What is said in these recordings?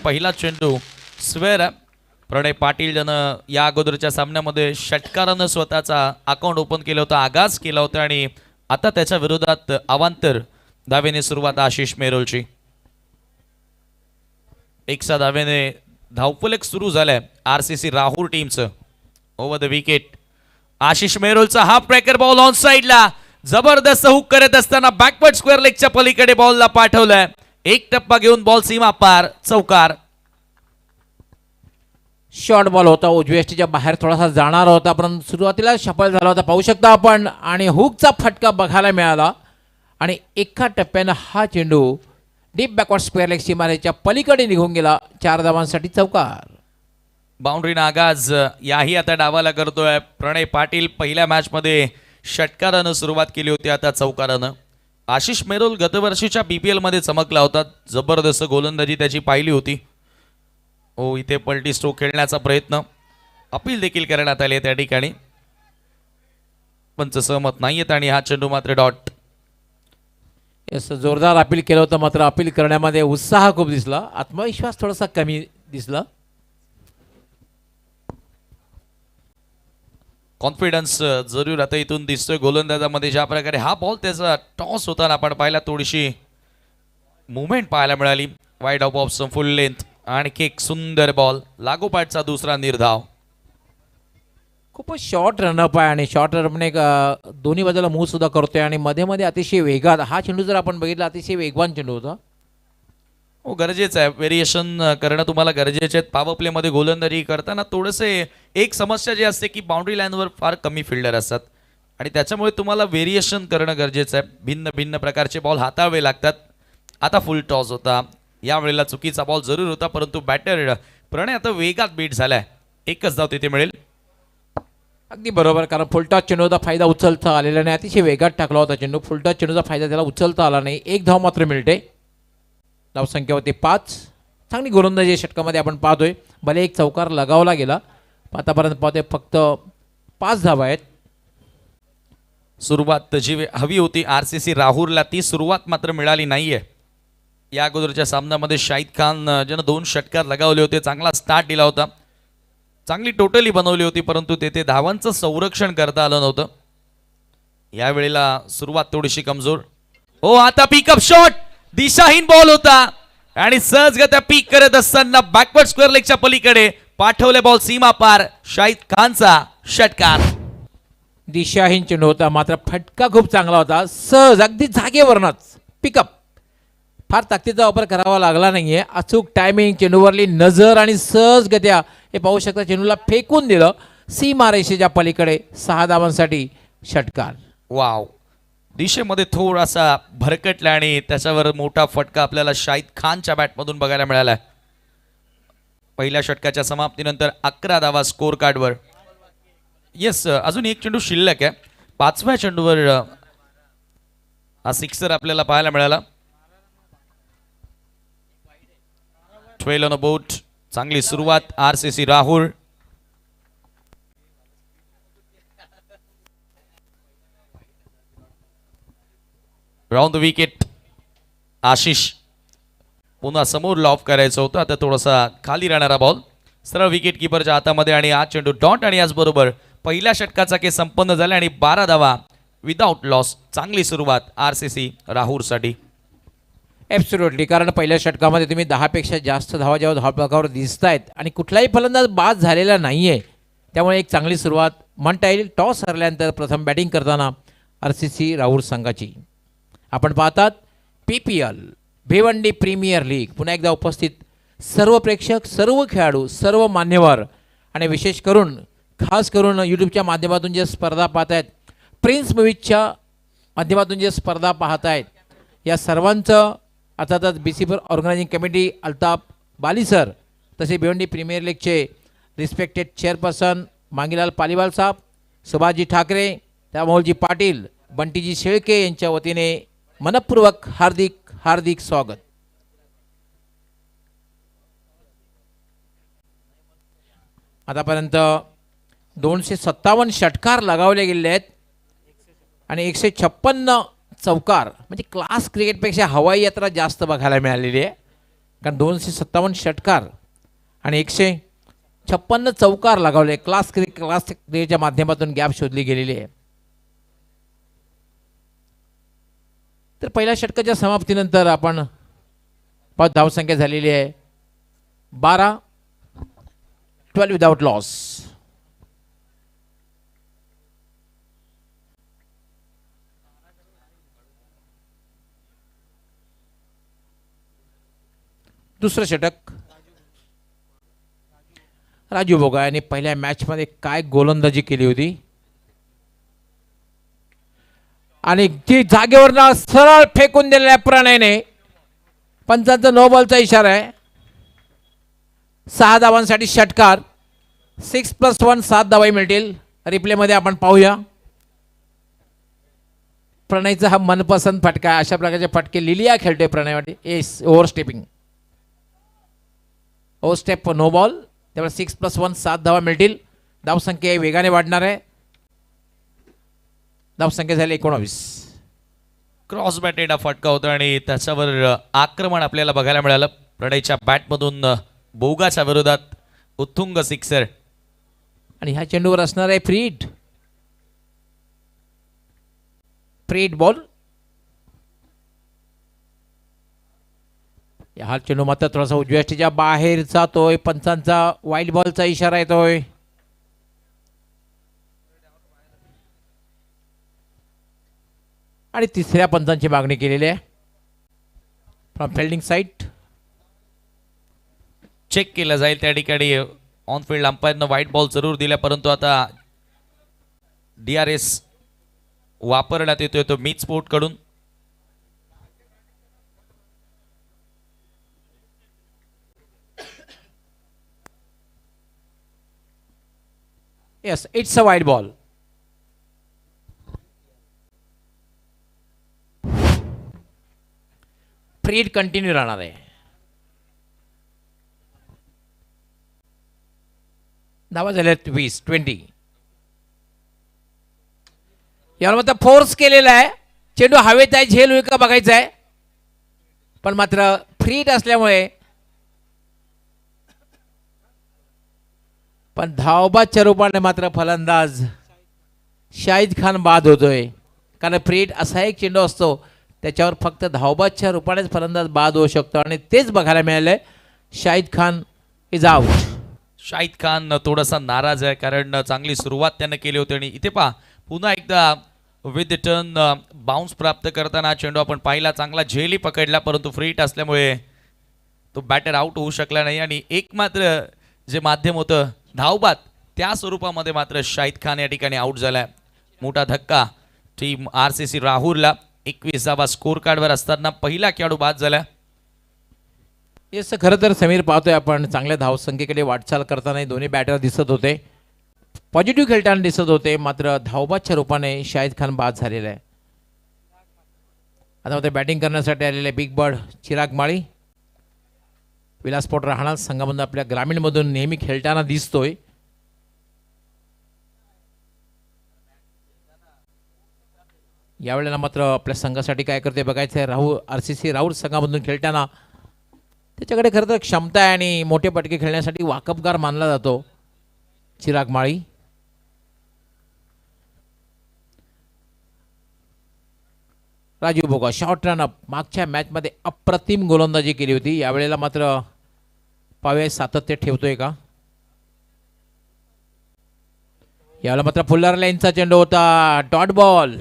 पहिला चेंडू स्वेर प्रणय पाटील ज्यानं या अगोदरच्या सामन्यामध्ये षटकारानं स्वतःचा अकाउंट ओपन केलं होतं, आगाज केला होता आणि आता त्याच्या विरोधात अवांतर धावेने सुरुवात आशिष मेरोलची. एकसा धावेने धावफलक सुरू झालाय आरसीसी राहुल टीमचं. ओव्हर द विकेट आशिष मेरोलचा हाफ ब्रेकर बॉल ऑन साइडला जबरदस्त हुक करत असताना बॅकवर्ड स्क्वेअर लेगच्या पलीकडे बॉलला पाठवलाय. एक टप्पा घेऊन बॉल सीमा पार चौकार. शॉर्ट बॉल होता, उजव्या बाहेर थोडासा जाणार होता, परंतु सुरुवातीला सफल झाला होता पाहू शकता आपण. आणि हुकचा फटका बघायला मिळाला आणि एका टप्प्यानं हा चेंडू डीप बॅकवर्ड स्क्वेअर लेग सीमारेच्या पलीकडे निघून गेला. 4 धावांसाठी चौकार. बाउंड्रीनं आगाज याही आता डावाला करतोय प्रणय पाटील. पहिल्या मॅच मध्ये षटकारानं सुरुवात केली होती, आता चौकारानं. आशिष मेरोल गतवर्षीच्या बीपीएल मध्ये चमकला होता, जबरदस्त गोलंदाजी त्याची पाहिली होती. ओ इथे पलटी स्ट्रोक खेळण्याचा प्रयत्न, अपील देखील करण्यात आले त्या ठिकाणी, पंच सहमत नाहीयेत आणि हा चेंडू मात्र डॉट. येस, जोरदार अपील केलं होतं, मात्र अपील करण्यामध्ये उत्साह खूप दिसला, आत्मविश्वास थोडासा कमी दिसला. कॉन्फिडन्स जरूर आता इथून दिसतोय गोलंदाजामध्ये. ज्या प्रकारे हा बॉल त्याचा टॉस होताना आपण पाहिला, थोडीशी मुवमेंट पाहायला मिळाली. वाईड ऑफ फुल लेंथ आणखी एक सुंदर बॉल, लागोपाठचा दुसरा निर्धाव. खूपच शॉर्ट रनअप आहे आणि शॉर्ट रनअपने दोन्ही बाजूला मूव्ह सुद्धा करतोय आणि मध्ये मध्ये अतिशय वेगात हा चेंडू जर आपण बघितला अतिशय वेगवान चेंडू होता. हो, गरजेचं आहे, व्हेरिएशन करणं तुम्हाला गरजेचे आहेत. पॉवर प्लेमध्ये गोलंदाजी करताना थोडेसे एक समस्या जी असते की बाउंड्री लाईनवर फार कमी फिल्डर असतात आणि त्याच्यामुळे तुम्हाला व्हेरिएशन करणं गरजेचं आहे. भिन्न भिन्न प्रकारचे बॉल हाताळावे लागतात. आता फुल टॉस होता, यावेळेला चुकीचा बॉल जरूर होता, परंतु बॅटर प्रणय आता वेगात बीट झालाय. एकच धाव तिथे मिळेल. अगदी बरोबर, कारण फुलटॉस चेंडूचा फायदा उचलता आलेला नाही. अतिशय वेगात टाकला होता चेंडू, फुलटॉस चेंडूचा फायदा त्याला उचलता आला नाही. एक धाव मात्र मिळते. धावसंख्या होती 5. चांगली गोलंदाजी षटकामध्ये आपण पाहतोय. भले एक चौकार लगावला गेला, आतापर्यंत पाहतोय फक्त 5 धावा आहेत. सुरुवात जी हवी होती आरसीसी राहुलला, ती सुरुवात मात्र मिळाली नाहीये. या अगोदरच्या सामन्यामध्ये शाहिद खान ज्यानं 2 षटकार लगावले होते, चांगला स्टार्ट दिला होता, चांगली टोटली बनवली होती, परंतु तेथे धावांचं संरक्षण करता आलं नव्हतं. यावेळेला सुरुवात थोडीशी कमजोर. हो, आता पिकअप शॉट, दिशाहीन बॉल होता आणि सहजगत्या पीक करत असताना बॅकवर्ड स्क्वेअर लेगच्या पलीकडे पाठवले बॉल सीमा पार. शाहिद खानचा षटकार. दिशाहीन चेंडू होता, मात्र फटका खूप चांगला होता. सहज अगदी जागेवरनच पिकअप, फार ताकदीचा वापर करावा लागला नाहीये. अचूक टायमिंग, चेंडूवरली नजर आणि सहजगत्या हे पाहू शकता चेंडूला फेकून दिलं सीमारेषेच्या पलीकडे. 6 धावांसाठी षटकार. वाव, दिशेमध्ये थोडासा भरकटला आणि त्याच्यावर मोठा फटका आपल्याला शाहिद खानच्या बॅटमधून बघायला मिळाला. पहिल्या षटकाच्या समाप्तीनंतर 11 धावा स्कोर कार्डवर. येस, अजून एक चेंडू शिल्लक आहे. 5व्या चेंडूवर हा सिक्सर आपल्याला पाहायला मिळाला. 12 ऑन अ बोट. चांगली सुरुवात RCC Rahul. Round the wicket Ashish. पुन्हा समोर लॉफ करायचं होतं, आता थोडासा खाली राहणारा बॉल सरळ विकेट किपरच्या हातामध्ये आणि हा चेंडू डॉट. आणि याचबरोबर पहिल्या षटकाचा खेळ संपन्न झाला आणि 12 धावा विदाउट लॉस. चांगली सुरुवात आरसीसी राहुलसाठी. ॲब्सोल्युटली, कारण पहिल्या षटकामध्ये तुम्ही 10 पेक्षा जास्त धावा जेव्हा धावपकावर दिसत आहेत आणि कुठलाही फलंदाज बाद झालेला नाही आहे, त्यामुळे एक चांगली सुरुवात म्हणता येईल. टॉस हरल्यानंतर प्रथम बॅटिंग करताना आरसीसी राहुल संघाची. आपण पाहतात PPL भिवंडी प्रीमियर लीग. पुन्हा एकदा उपस्थित सर्व प्रेक्षक, सर्व खेळाडू, सर्व मान्यवर आणि विशेष करून खास करून यूट्यूबच्या माध्यमातून जे स्पर्धा पाहत आहेत, प्रिन्स मूवीजच्या माध्यमातून जे स्पर्धा पाहत आहेत, या सर्वांचं अर्थातच BCP organising committee Altaf Bali sir, तसे भिवंडी प्रीमियर लीगचे रिस्पेक्टेड चेअरपर्सन मांगीलाल पालीवाल साहेब, सुभाषजी ठाकरे, त्यामोलजी पाटील, बंटीजी शेळके यांच्या वतीने मनपूर्वक हार्दिक हार्दिक स्वागत. आतापर्यंत 257 षटकार लगावले गेले आहेत आणि 156 चौकार, म्हणजे क्लास क्रिकेटपेक्षा हवाई यात्रा जास्त बघायला मिळालेली आहे. कारण 257 षटकार आणि 156 चौकार लगावले. क्लास क्रिकेटच्या माध्यमातून गॅप शोधली गेलेली आहे. तर पहिल्या षटकाच्या समाप्तीनंतर आपण धावसंख्या झालेली आहे 12 विदाउट लॉस. दुसरं षटक राजू बोगा यांनी पहिल्या मॅचमध्ये काय गोलंदाजी केली होती आणि ती जागेवर सरळ फेकून दिलेल्या प्रणयने. पंचांचा नो बॉलचा इशारा आहे. 6 धावांसाठी षटकार. 6+1 7 धावाही मिळतील. रिप्लेमध्ये आपण पाहूया. प्रणयचा हा मनपसंत फटका. अशा प्रकारचे फटके लिलिया खेळतोय प्रणयवाटी. Over stepping, over step no ball. त्यामुळे 6+1 7 धावा मिळतील. धावसंख्या वेगाने वाढणार आहे. धावसंख्या झाली 19. क्रॉस बॅटेड हा फटका होता आणि त्याच्यावर आक्रमण आपल्याला बघायला मिळालं. प्रणयच्या बॅटमधून बोगाच्या विरोधात उत्तुंग सिक्सर. आणि ह्या चेंडूवर असणार आहे फ्रीड बॉल. हा चेंडू मात्र थोडासा उजव्या स्टेजच्या बाहेर जातोय. पंचांचा वाईल्ड बॉलचा इशारा येतोय. आणि तिसऱ्या पंचांची मागणी केलेली आहे फ्रॉम फिल्डिंग साईट. चेक केलं जाईल त्या ठिकाणी. ऑन फील्ड अंपायरनं व्हाईट बॉल जरूर दिला, परंतु आता DRS वापरण्यात येतोय तो मीच स्पोर्ट कडून. Yes, it's a wide ball. फ्रीड कंटिन्यू राहणार आहे. धावा झाल्या 20. यावर मात्र फोर्स केलेला आहे. चेंडू हवेत आहे, झेल होईल का बघायचं आहे. पण मात्र फ्रीड असल्यामुळे पण धावबादच्या रूपाने मात्र फलंदाज शाहिद खान बाद होतोय. कारण फ्रीड असा एक चेंडू असतो त्याच्यावर फक्त धावबादच्या रूपानेच फलंदाज बाद होऊ शकतो आणि तेच बघायला मिळालंय. Shahid Khan is out. शाहिद खान थोडासा नाराज आहे कारण चांगली सुरुवात त्यानं केली होती आणि इथे पहा पुन्हा एकदा विथ टर्न बाउन्स प्राप्त करताना चेंडू आपण पाहिला. चांगला झेलही पकडला, परंतु फ्रीट असल्यामुळे तो बॅटर आउट होऊ शकला नाही. आणि एक मात्र जे माध्यम होतं धावबाद त्या स्वरूपामध्ये मात्र शाहिद खान या ठिकाणी आउट झालाय. मोठा धक्का टीम RCC राहुरला. 21वा स्कोर कार्डवर असताना पहिला खेळाडू बाद झाला. येस, खरं तर समीर पाहतोय आपण चांगल्या धावसंख्येकडे वाटचाल करताना दोन्ही बॅटर दिसत होते. पॉझिटिव्ह खेळताना दिसत होते. मात्र धावबादच्या रूपाने शाहिद खान बाद झालेला आहे. आता मात्र बॅटिंग करण्यासाठी आलेले बिग बर्ड चिराग माळी. विलासपोट राहणार संघामधून आपल्या ग्रामीणमधून नेहमी खेळताना दिसतोय. यावेळेला मात्र आपल्या संघासाठी काय करते बघायचं आहे. RCC राहुल संघामधून खेळताना त्याच्याकडे खरं तर क्षमता आहे आणि मोठे पटके खेळण्यासाठी वाकबगार मानला जातो Chirag Mali. Raju Boga short run up. मागच्या मॅचमध्ये अप्रतिम गोलंदाजी केली होती. यावेळेला मात्र पावे सातत्य ठेवतोय का. यावेळेला मात्र फुल्लर लाईनचा चेंडू होता. Dot ball.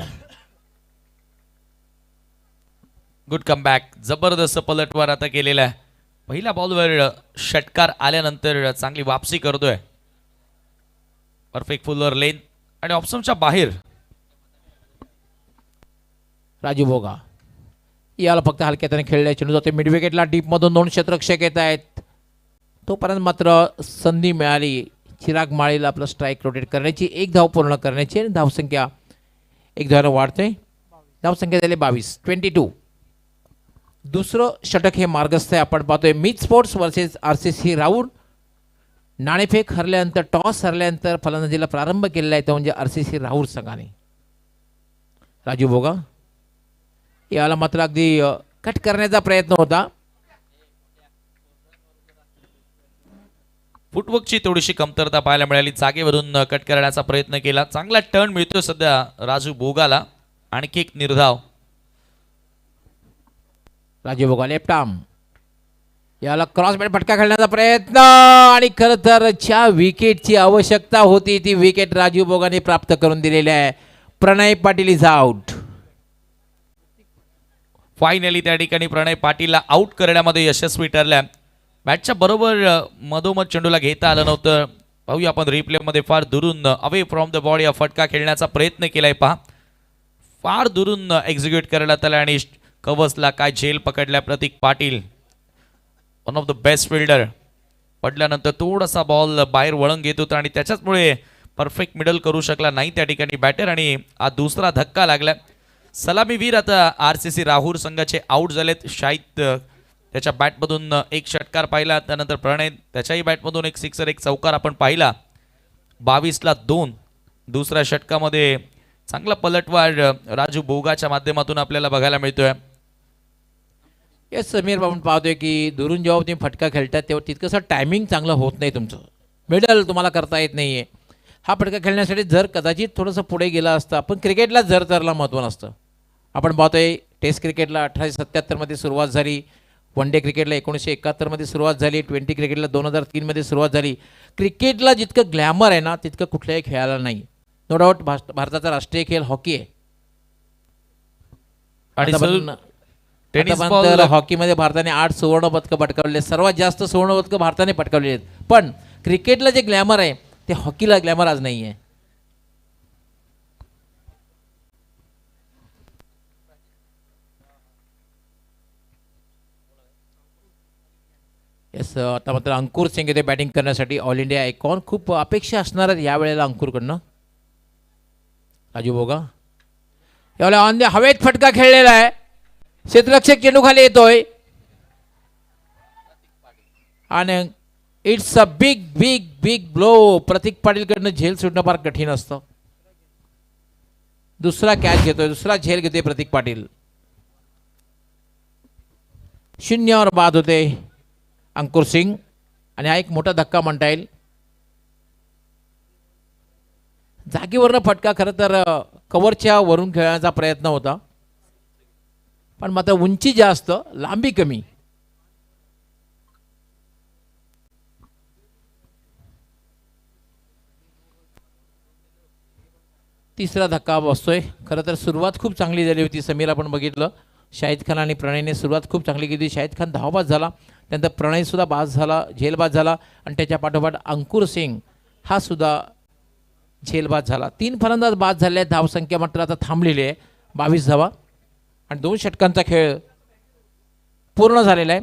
Good comeback. जबरदस्त पलटवार आता केलेला आहे. पहिल्या बॉलवर षटकार आल्यानंतर चांगली वापसी करतोय. परफेक्ट फुल्लर लेन आणि ऑप्शनच्या बाहेर. राजू बोगा याला फक्त हलक्याने खेळल्या चेंडू जाते मिड विकेटला. डीपमधून 2 क्षेत्ररक्षक येत आहेत. तोपर्यंत मात्र संधी मिळाली चिराग माळीला आपलं स्ट्राईक रोटेट करण्याची. 1 धाव पूर्ण करण्याची आणि धावसंख्या 1 धावाने वाढते. धावसंख्या झाली 22. दुसरं षटक हे मार्गस्थ आहे. आपण पाहतोय मीच स्पोर्ट्स वर्सेस RCC राहुल. नाणेफेक हरल्यानंतर टॉस हरल्यानंतर फलंदाजीला प्रारंभ केलेला आहे तो म्हणजे RCC राहुल संघाने. राजू बोगा याला मात्र अगदी कट करण्याचा प्रयत्न होता. फुटवर्कची थोडीशी कमतरता पाहायला मिळाली. जागेवरून कट करण्याचा प्रयत्न केला. चांगला टर्न मिळतो सध्या राजू बोगाला. आणखी एक निर्धाव. राजू बोगा लेफ्ट आर्म, याला क्रॉस बॅट फटका खेळण्याचा प्रयत्न आणि खरं तर ज्या विकेटची आवश्यकता होती ती विकेट राजू बोगाने प्राप्त करून दिलेली आहे. प्रणय पाटील इज आउट. फायनली त्या ठिकाणी प्रणय पाटीलला आउट करण्यामध्ये यशस्वी ठरल्या. बॅटच्या बरोबर मधोमध चेंडूला घेता आलं नव्हतं. पाहूया आपण रिप्लेमध्ये. फार दुरून अवे फ्रॉम द बॉडी हा फटका खेळण्याचा प्रयत्न केलाय. पहा फार दुरून एक्झिक्यूट करण्यात आला आणि कव्हर्सला काय झेल पकडल्या Pratik Patil. One of the best fielder. पडल्यानंतर थोडासा बॉल बाहेर वळण घेत होता आणि त्याच्याचमुळे परफेक्ट मिडल करू शकला नाही त्या ठिकाणी बॅटर आणि हा दुसरा धक्का लागला. सलामीवीर आता RCC राहुल संघाचे आउट झालेत. शाहिद त्याच्या बॅटमधून एक षटकार पाहिला. त्यानंतर प्रणय त्याच्याही बॅटमधून एक सिक्सर एक चौकार आपण पाहिला. 22ला 2. दुसऱ्या षटकामध्ये चांगला पलटवार राजू बोगाच्या माध्यमातून आपल्याला बघायला मिळतोय. येस समीर, आपण पाहतोय की दुरून जेव्हा तुम्ही फटका खेळतात तेव्हा तितकंसं टायमिंग चांगलं होत नाही तुमचं. मिडल तुम्हाला करता येत नाही आहे. हा फटका खेळण्यासाठी जर कदाचित थोडंसं पुढे गेला असता, पण क्रिकेटला जर तरला महत्त्व नसतं. आपण पाहतोय टेस्ट क्रिकेटला 1877मध्ये सुरुवात झाली. वन डे क्रिकेटला 1971मध्ये सुरुवात झाली. 20 क्रिकेटला 2003मध्ये सुरुवात झाली. क्रिकेटला जितकं ग्लॅमर आहे ना तितकं कुठल्याही खेळाला नाही. नो डाऊट भारताचा राष्ट्रीय खेळ हॉकी आहे. आणि टेनिस तर हॉकीमध्ये भारताने 8 सुवर्ण पदकं पटकावले. सर्वात जास्त सुवर्ण पदकं भारताने पटकावली आहेत. पण क्रिकेटला जे ग्लॅमर आहे ते हॉकीला ग्लॅमर आज नाही आहे. येस, आता मात्र अंकुर सिंग येथे बॅटिंग करण्यासाठी. All India icon. खूप अपेक्षा असणार आहेत यावेळेला अंकुरकडनं. राजू बोगा यावेळेला ऑन द हवेत फटका खेळलेला आहे. क्षेत्ररक्षक चेंडू खाली येतोय आणि it's a big big big blow. Pratik पाटीलकडनं झेल सुटणं फार कठीण असतं. दुसरा कॅच घेतोय, दुसरा झेल घेतोय प्रतीक पाटील. 0वर बाद होते अंकुर सिंग आणि हा एक मोठा धक्का म्हणता येईल. जागेवरनं फटका खरं तर कव्हरच्या वरून खेळण्याचा प्रयत्न होता, पण मात्र उंची जास्त लांबी कमी. तिसरा धक्का बसतोय. खरं तर सुरुवात खूप चांगली झाली होती समीर, आपण बघितलं. शाहिद खान आणि प्रणयने सुरुवात खूप चांगली केली. शाहिद खान धावबाद झाला, त्यानंतर प्रणयसुद्धा बाद झाला, झेलबाद झाला आणि त्याच्या पाठोपाठ अंकुर सिंग हा सुद्धा झेलबाद झाला. 3 फलंदाज बाद झाले आहेत. धावसंख्या मात्र आता थांबलेली आहे 22 धावा आणि 2 षटकांचा खेळ पूर्ण झालेला आहे.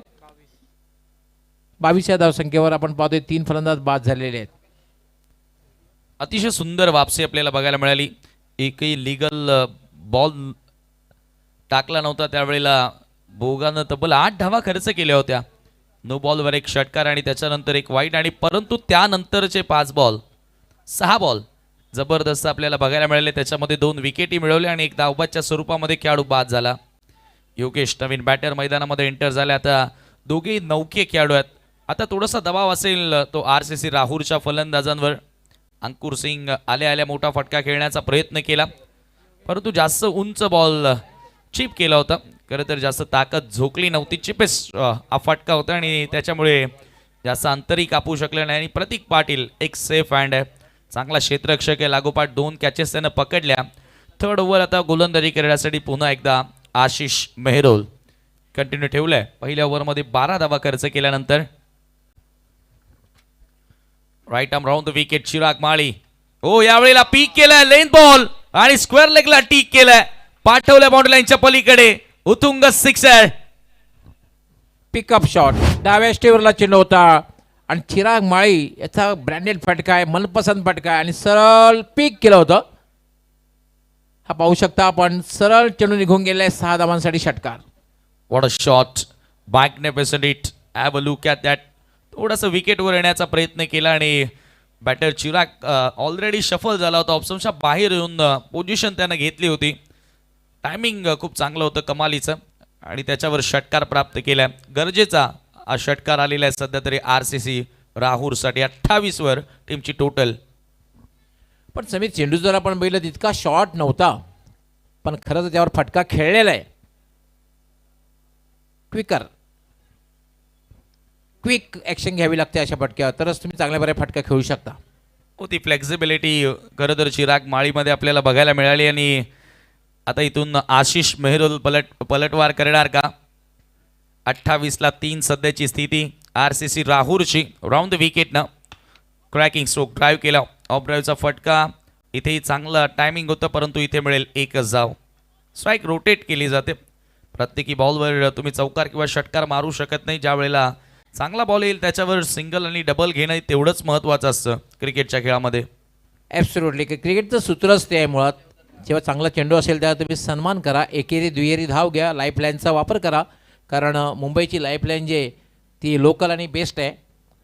22 धावसंख्येवर आपण पाहतोय 3 फलंदाज बाद झालेले आहेत. अतिशय सुंदर वापसी आपल्याला बघायला मिळाली. एकही लिगल बॉल टाकला नव्हता त्यावेळेला. बोगानं तब्बल 8 धावा खर्च केल्या होत्या. नो बॉलवर एक षटकार आणि त्याच्यानंतर एक वाईट. आणि परंतु त्यानंतरचे 5 बॉल 6 बॉल जबरदस्त आपल्याला बघायला मिळाले. त्याच्यामध्ये 2 विकेटी मिळवल्या आणि एक धावबादच्या स्वरूपामध्ये खेळाडू बाद झाला. योगेश नवीन बॅटर मैदानामध्ये एंटर झाले. आता दोघेही नौके खेळाडू आहेत. आता थोडासा दबाव असेल तो RCC राहुलच्या फलंदाजांवर. अंकुर सिंग आल्या आल्या मोठा फटका खेळण्याचा प्रयत्न केला, परंतु जास्त उंच बॉल चिप केला होता. खरं तर जास्त ताकद झोकली नव्हती. चिपेस हा फटका होता आणि त्याच्यामुळे जास्त अंतरही कापू शकले नाही. आणि प्रतीक पाटील एक सेफ हँड आहे, चांगला क्षेत्ररक्षक आहे. लागोपाठ 2 कॅचेस त्यानं पकडल्या. थर्ड ओव्हर आता गोलंदाजी करण्यासाठी पुन्हा एकदा आशिष मेहरोल कंटिन्यू ठेवलंय. पहिल्या ओव्हरमध्ये 12 धावा खर्च केल्यानंतर right arm round the wicket Chirag Mali. हो, यावेळेला पीक केलाय लेन बॉल आणि स्क्वेअर लेगला टीक केलाय. पाठवल्या बाउंड्री लाईनच्या पलीकडे उतुंग सिक्सर. पिकअप शॉट डाव्या स्टेवरला चेंडू होता आणि चिराग माळी याचा ब्रँडेड फटका आहे, मनपसंत फटका आहे आणि सरळ पीक केलं होतं. हा पाहू शकता आपण, सरळ चेंडू निघून गेलाय. 6 धावांसाठी षटकार. What a shot. Magnificent it. Have a look at that. थोडंसं विकेटवर येण्याचा प्रयत्न केला आणि बॅटर चिराग ऑलरेडी शफल झाला होता. ऑप्शनच्या बाहेर येऊन पोझिशन त्यानं घेतली होती. टायमिंग खूप चांगलं होतं कमालीचं आणि त्याच्यावर षटकार प्राप्त केला. गरजेचा हा षटकार आलेला आहे सध्या तरी RCC राहुरसाठी 28 वर टीमची टोटल. पण समीर, चेंडू जर आपण बघितलं तितका शॉर्ट नव्हता, पण खरं तर त्यावर फटका खेळलेला आहे. क्विक ॲक्शन घ्यावी लागते अशा फटक्यावर, तरच तुम्ही चांगल्या बऱ्या फटका खेळू शकता. हो, ती फ्लेक्झिबिलिटी खरं तर चिराग माळीमध्ये आपल्याला बघायला मिळाली. आणि आता इथून आशिष मेहरोल पलटवार करणार का? 28ला 3 सध्याची स्थिती RCC राहुरची. राऊंड द विकेटनं क्रॅकिंग स्ट्रोक ड्राईव्ह केला. ऑफ ड्राईव्हचा फटका. इथेही चांगलं टायमिंग होतं, परंतु इथे मिळेल एकच धाव. स्ट्राईक रोटेट केली जाते. प्रत्येकी बॉलवर तुम्ही चौकार किंवा षटकार मारू शकत नाही. ज्या वेळेला चांगला बॉल येईल त्याच्यावर सिंगल आणि डबल घेणं तेवढंच महत्त्वाचं असतं क्रिकेटच्या खेळामध्ये. ॲब्सोल्युटली. क्रिकेटचं सूत्रच ते आहे मुळात. जेव्हा चांगला चेंडू असेल तेव्हा तुम्ही सन्मान करा, एकेरी दुहेरी धाव घ्या, लाईफलाईनचा वापर करा. कारण मुंबईची लाईफलाईन जे ती लोकल आणि बेस्ट आहे,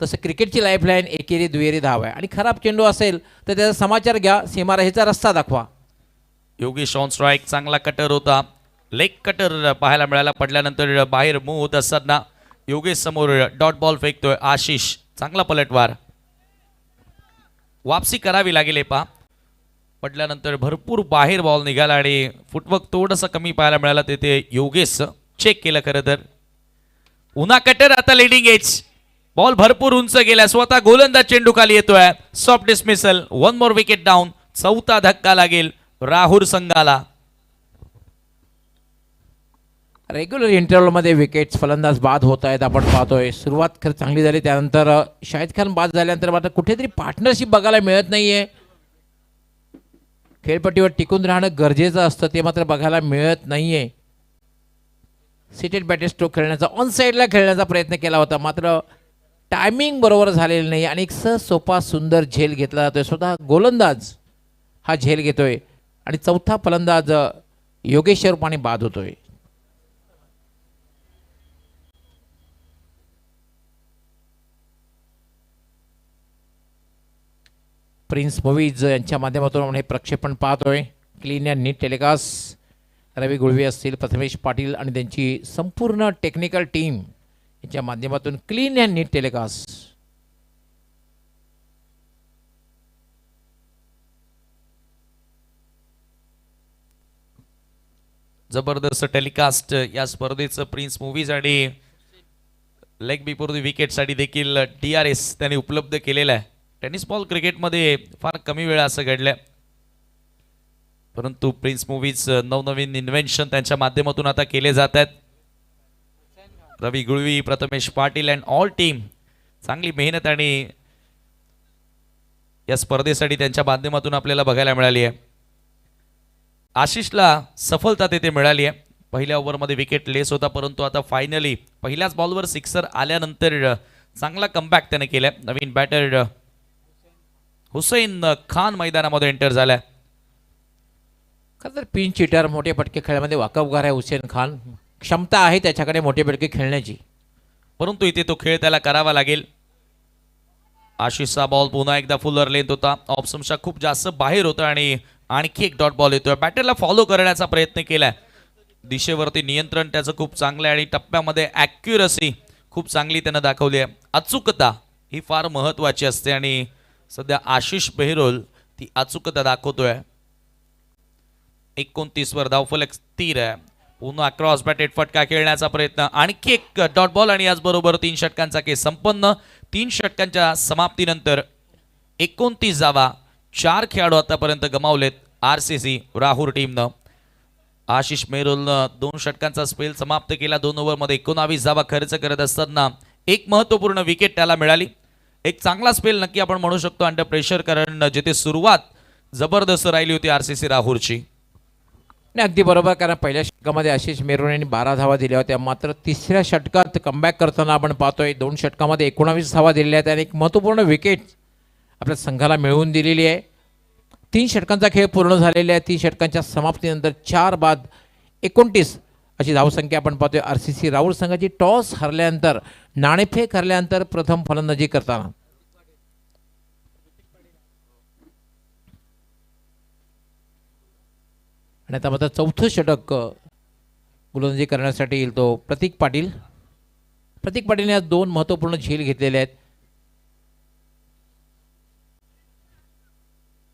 तसं क्रिकेटची लाईफलाईन एकेरी दुहेरी धाव आहे. आणि खराब चेंडू असेल तर त्याचा समाचार घ्या, सीमारेषेचा रस्ता दाखवा. Yogesh on strike. चांगला कटर होता. लेग कटर पाहायला मिळाला. पडल्यानंतर बाहेर मूव्ह होत असताना योगेश समोर डॉट बॉल फेकतोय आशिष. चांगला पलटवार. वापसी करावी लागेल. पा पडल्यानंतर भरपूर बाहेर बॉल निघाला आणि फुटवर्क थोडंसं कमी पाहायला मिळालं. तिथे योगेश चेक केलं खरं तर. पुन्हा कटर. आता लिडिंग एज. बॉल भरपूर उंच गेला. स्वतः गोलंदाज चेंडू खाली येतोय. Soft dismissal. 1 more wicket down. चौथा धक्का लागेल राहुर संघाला. रेग्युलर इंटरव्हलमध्ये विकेट्स फलंदाज बाद होत आहेत आपण पाहतोय. सुरुवात खरं चांगली झाली, त्यानंतर शाहिद खान बाद झाल्यानंतर मात्र कुठेतरी पार्टनरशिप बघायला मिळत नाहीये. खेळपट्टीवर टिकून राहणं गरजेचं असतं, ते मात्र बघायला मिळत नाहीये. सिटेड बॅटेड स्ट्रोक खेळण्याचा, ऑन साईडला खेळण्याचा प्रयत्न केला होता, मात्र टायमिंग बरोबर झालेलं नाही आणि एक सोपा सुंदर झेल घेतला जातोय. स्वतः गोलंदाज हा झेल घेतोय आणि चौथा फलंदाज योगेश रूपाने बाद होतोय. प्रिन्स मूवीज यांच्या माध्यमातून आपण हे प्रक्षेपण पाहतोय. Clean and neat telecast. Ravi Gulve असतील, प्रथमेश पाटील आणि त्यांची संपूर्ण टेक्निकल टीम यांच्या माध्यमातून क्लीन अँड नीट टेलिकास्ट. जबरदस्त टेलिकास्ट या स्पर्धेचं प्रिन्स मूवीज आणि लेग बिफोर द विकेटसाठी देखील DRS त्यांनी उपलब्ध केलेला आहे. टेनिस बॉल क्रिकेटमध्ये फार कमी वेळा असं घडलंय, परंतु प्रिन्स मूवीज नवनवीन इन्व्हेन्शन त्यांच्या माध्यमातून आता केले जात आहेत. Ravi Gulvi, Prathamesh Patil and all team चांगली मेहनत आणि या स्पर्धेसाठी त्यांच्या माध्यमातून आपल्याला बघायला मिळाली आहे. आशिषला सफलता तेथे मिळाली आहे. पहिल्या ओव्हरमध्ये विकेट लेस होता, परंतु आता फायनली पहिल्याच बॉलवर सिक्सर आल्यानंतर चांगला कमबॅक त्याने केलाय. नवीन बॅटर हुसेन खान मैदानामध्ये एंटर झालाय. खरं तर पिन चिटर, मोठे फटके खेळण्यामध्ये वाकबगार आहे हुसेन खान. क्षमता आहे त्याच्याकडे मोठे फटके खेळण्याची, परंतु इथे तो खेळ त्याला करावा लागेल. आशिषचा बॉल पुन्हा एकदा फुलर लेंथ होता. ऑप्शनच्या खूप जास्त बाहेर होता आणि आणखी एक डॉट बॉल येतोय. बॅटरला फॉलो करण्याचा प्रयत्न केलाय. दिशेवरती नियंत्रण त्याचं खूप चांगलं आहे आणि टप्प्यामध्ये ॲक्युरसी खूप चांगली त्यानं दाखवली आहे. अचूकता ही फार महत्त्वाची असते आणि सध्या आशिष बेहरोल ती अचूकता दाखवतोय. 29 वर धावफलक स्थिर आहे. पुन्हा क्रॉस बॅटेड फटका खेळण्याचा प्रयत्न. आणखी एक डॉट बॉल आणि याचबरोबर 3 षटकांचा खेळ संपन्न. 3 षटकांच्या समाप्तीनंतर 29 धावा 4 खेळाडू आतापर्यंत गमावलेत RCC राहुर टीमनं. आशिष मेहरोलनं 2 षटकांचा स्पेल समाप्त केला. 2 ओव्हरमध्ये 19 धावा खर्च करत असताना एक महत्त्वपूर्ण विकेट त्याला मिळाली. एक चांगला स्पेल नक्की आपण म्हणू शकतो अंडर प्रेशर, कारण जिथे सुरुवात जबरदस्त राहिली होती RCC राहुरची. नाही, अगदी बरोबर. कारण पहिल्या षटकामध्ये आशिष मेहरोल यांनी 12 धावा दिल्या होत्या, मात्र तिसऱ्या षटकात कमबॅक करताना आपण पाहतोय 2 षटकामध्ये 19 धावा दिलेल्या आहेत आणि एक महत्त्वपूर्ण विकेट आपल्या संघाला मिळवून दिलेली आहे. 3 षटकांचा खेळ पूर्ण झालेला आहे. 3 षटकांच्या समाप्तीनंतर 4 बाद 29 अशी धावसंख्या आपण पाहतोय RCC राहुल संघाची. टॉस हरल्यानंतर, नाणेफेक हरल्यानंतर प्रथम फलंदाजी करताना आणि आता मात्र चौथं षटक गोलंदाजी करण्यासाठी येईल तो प्रतीक पाटील. प्रतीक पाटीलने आज 2 महत्त्वपूर्ण झेल घेतलेले आहेत.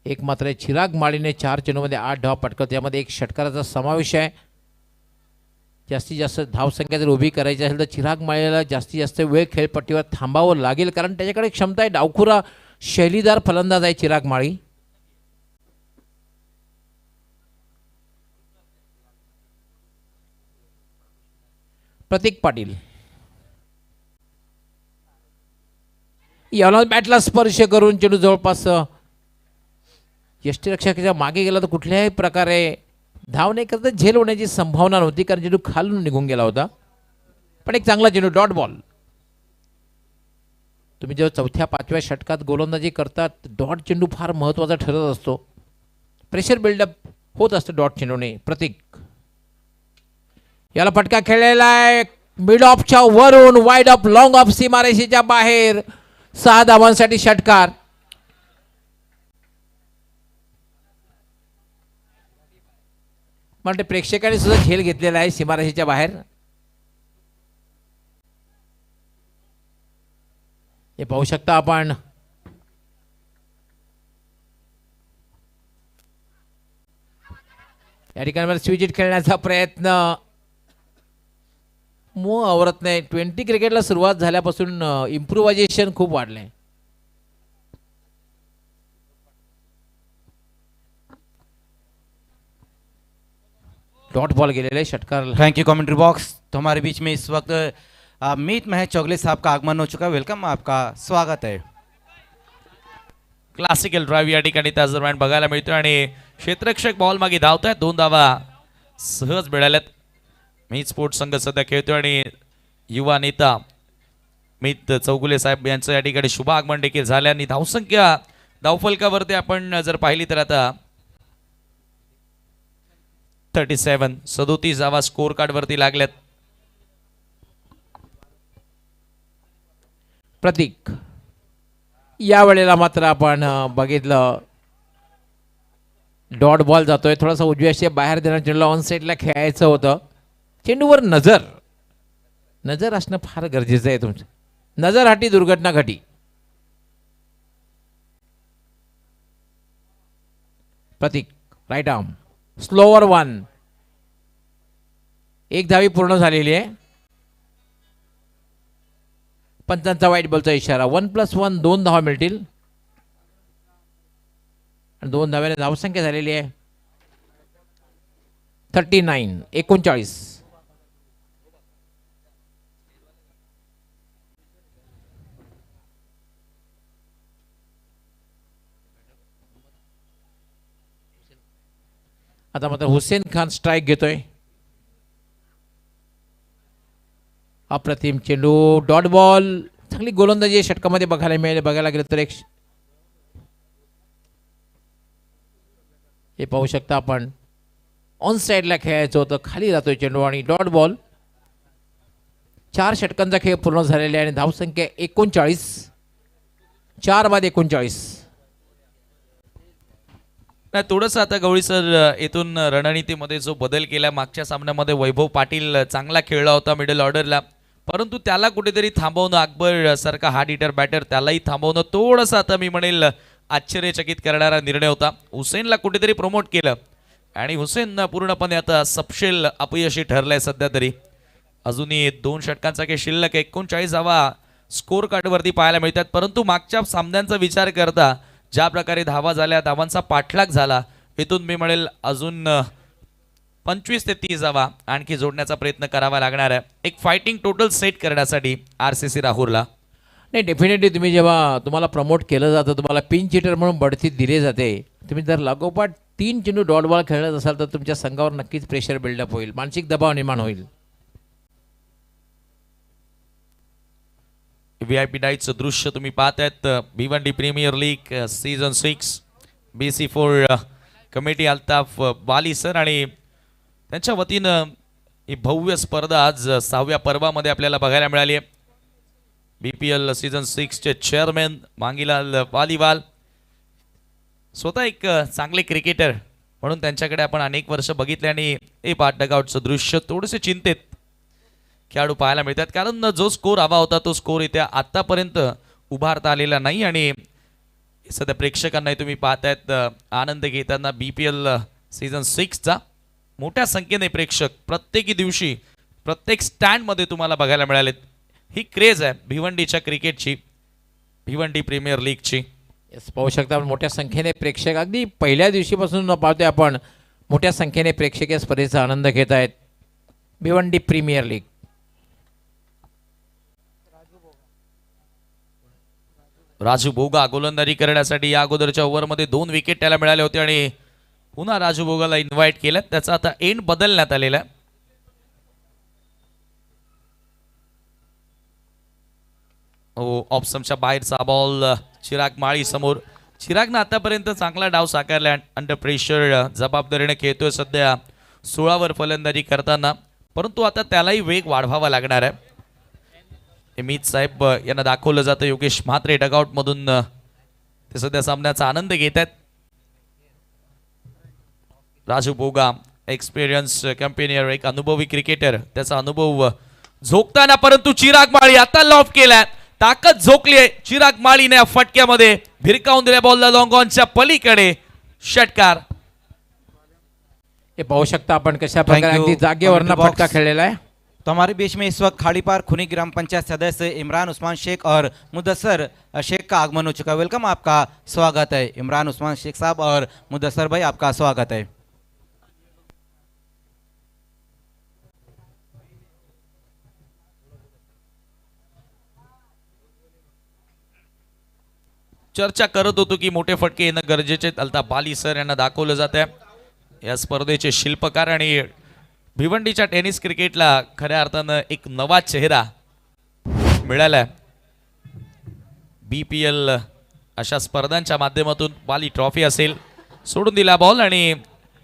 एक मात्र चिराग माळीने 4 चेंडूमध्ये 8 धावा पटकावत, यामध्ये एक षटकाराचा समावेश आहे. जास्तीत जास्त धावसंख्या जर उभी करायची असेल तर चिराग माळीला जास्तीत जास्त वेळ खेळपट्टीवर थांबावं लागेल, कारण त्याच्याकडे क्षमता आहे. डावखुरा शैलीदार फलंदाज आहे चिराग माळी. प्रतीक पाटील याला बॅटला स्पर्श करून चेंडू जवळपास यष्टीरक्षकाच्या मागे गेला तर कुठल्याही प्रकारे धाव नाही करता झेल होण्याची संभावना नव्हती, कारण चेंडू खालून निघून गेला होता. पण एक चांगला चेंडू, डॉट बॉल. तुम्ही जेव्हा 4थ्या-5व्या षटकात गोलंदाजी करतात, डॉट चेंडू फार महत्त्वाचा ठरत असतो. प्रेशर बिल्डअप होत असतं डॉट चेंडूने. प्रतीक याला फटका खेळलेला आहे मिड ऑफच्या वरून, वाईड ऑफ, लॉंग ऑफ, सीमारेषेच्या बाहेर. 6 धावांसाठी षटकार. म्हणजे प्रेक्षकांनी सुद्धा झेल घेतलेला आहे सीमारेषेच्या बाहेर. हे पाहू शकता आपण. या ठिकाणी स्विच खेळण्याचा प्रयत्न मूळ आवरत नाही. 20 क्रिकेटला सुरुवात झाल्यापासून इम्प्रुव्हायझेशन खूप वाढलंय. डॉट बॉल गेलेले षटकार. Thank you commentary box. तो हमारे बीच में इस वक्त मीत महज चौगले साहब का आगमन हो चुका. वेलकम, आपका स्वागत है. क्लासिकल ड्राईव्ह या ठिकाणी त्याच दरम्यान बघायला मिळतो आणि क्षेत्ररक्षक बॉल मागे धावत आहेत. 2 धावा सहज मिळाल्यात. मीत स्पोर्ट्स संघ सध्या खेळतो आणि युवा नेता मीत चौगुले साहेब यांचं या ठिकाणी शुभ आगमन देखील झाले आणि धावसंख्या धावफलकावरती आपण जर पाहिली तर आता 37 धावा स्कोर कार्ड वरती लागल्यात. प्रतीक या वेळेला मात्र आपण बघितलं डॉट बॉल जातोय. थोडासा उजव्याशी बाहेर देणार चेंडूला ऑन साईडला खेळायचं होतं. चेंडूवर नजर असणं फार गरजेचं आहे तुमचं. नजर हाटी दुर्घटना घटी. प्रतीक राईट आर्म स्लोअर 1. 1 धावी पूर्ण झालेली आहे. पंचांचा वाईट बॉलचा इशारा. 1+1 2 धावा मिळतील. आणि 2 धाव्याने धावसंख्या झालेली आहे 39. आता मात्र हुसेन खान स्ट्राईक घेतोय. अप्रतिम चेंडू, डॉट बॉल. चांगली गोलंदाजी षटकामध्ये बघायला मिळेल. बघायला गेलं तर हे पाहू शकता आपण. ऑन साईडला खेळायचं होतं, खाली जातोय चेंडू आणि डॉट बॉल. 4 षटकांचा खेळ पूर्ण झालेला आहे आणि धावसंख्या 39. 4 बाद 39. नाही, थोडंसं आता गवळी सर इथून रणनीतीमध्ये जो बदल केला, मागच्या सामन्यामध्ये वैभव पाटील चांगला खेळला होता मिडल ऑर्डरला, परंतु त्याला कुठेतरी थांबवणं, अकबर सारखा हार्ड हिटर बॅटर त्यालाही थांबवणं थोडंसं आता मी म्हणेल आश्चर्यचकित करणारा निर्णय होता. हुसेनला कुठेतरी प्रमोट केलं आणि हुसेन पूर्णपणे आता सपशेल अपयशी ठरलाय सध्या तरी. अजूनही 2 षटकांचा काही शिल्लक 39 धावा स्कोर कार्डवरती पाहायला मिळतात. परंतु मागच्या सामन्यांचा विचार करता ज्या प्रकारे धावा झाल्या, धावांचा पाठलाग झाला, इथून मी म्हणेल अजून 25 ते 30 धावा आणखी जोडण्याचा प्रयत्न करावा लागणार आहे एक फायटिंग टोटल सेट करण्यासाठी RCC राहुरला. नाही, डेफिनेटली तुम्ही जेव्हा तुम्हाला प्रमोट केलं जातं, तुम्हाला पिंच हिटर म्हणून बढती दिली जाते, तुम्ही जर लागोपाठ 3 चेंडू डॉट बॉल खेळत असाल तर तुमच्या संघावर नक्कीच प्रेशर बिल्डअप होईल, मानसिक दबाव निर्माण होईल. VIP डाईटचं दृश्य तुम्ही पाहतायत. Bhiwandi premier league season 6 BC4 committee Altaf Bali sir आणि त्यांच्या वतीनं ही भव्य स्पर्धा आज 6व्या पर्वामध्ये आपल्याला बघायला मिळाली आहे. BPL सीझन 6 चे चेअरमॅन मांगीलाल वालीवाल स्वतः एक चांगले क्रिकेटर म्हणून त्यांच्याकडे आपण अनेक वर्ष बघितले आणि हे डगआउटचं दृश्य थोडेसे चिंतेत खेळाडू पाहायला मिळतात, कारण जो स्कोर हवा होता तो स्कोर इथे आतापर्यंत उभारता आलेला नाही आणि सध्या प्रेक्षकांनाही तुम्ही पाहतायत आनंद घेताना BPL सीझन 6चा मोठ्या संख्येने प्रेक्षक प्रत्येकी दिवशी प्रत्येक स्टँडमध्ये तुम्हाला बघायला मिळालेत. ही क्रेज आहे भिवंडीच्या क्रिकेटची, भिवंडी प्रीमियर लीगची. येस, पाहू शकता आपण मोठ्या संख्येने प्रेक्षक अगदी पहिल्या दिवशीपासून पाहतोय आपण मोठ्या संख्येने प्रेक्षक या स्पर्धेचा आनंद घेत आहेत. Bhiwandi premier league. राजू बोगा गोलंदाजी करण्यासाठी या अगोदरच्या ओव्हरमध्ये 2 विकेट त्याला मिळाले होते आणि पुन्हा राजू बोगाला इन्व्हाइट केलं. त्याचा आता एंड बदलण्यात आलेला आहे. ऑप्शनच्या बाहेरचा बॉल चिराग माळी समोर. चिरागनं आतापर्यंत चांगला डाव साकारला, अंडर प्रेशर जबाबदारीने खेळतोय सध्या 16वर फलंदाजी करताना, परंतु आता त्यालाही वेग वाढवावा लागणार आहे. अमित साहेब यांना दाखवलं जातं. योगेश म्हात्रे डगआउट मधून ते सध्या सामन्याचा आनंद घेत आहेत. राजू बोगा एक्सपिरियन्स कॅम्पेनियर, एक अनुभवी क्रिकेटर, त्याचा अनुभव झोकताना, परंतु चिराग माळी आता लॉफ केलाय. ताकद झोकली आहे चिराग माळीने. फटक्यामध्ये भिरकावून दिल्या बॉलला लॉंग ऑनच्या पलीकडे षटकार. हे पाहू शकता आपण कशा प्रकारे Thank you. अगदी जागेवरनं Box. फटका खेळलेला आहे. तो हमारे बीच में इस वक्त खाड़ीपार खुनी ग्राम पंचायत सदस्य इमरान उस्मान शेख और मुदस्सर शेख का आगमन हो चुका है. वेलकम, आपका स्वागत है. इमरान उस्मान शेख साहब और मुदस्सर भाई, आपका स्वागत है. चर्चा करत होतो की मोठे फटके येणं गरजेचे. अल्ताफ बाली सर यांना दाखवलं जात आहे, या स्पर्धेचे शिल्पकार आणि भिवंडीच्या टेनिस क्रिकेटला खऱ्या अर्थानं एक नवा चेहरा मिळालाय. BPL अशा स्पर्धांच्या माध्यमातून बाली ट्रॉफी असेल. सोडून दिला बॉल आणि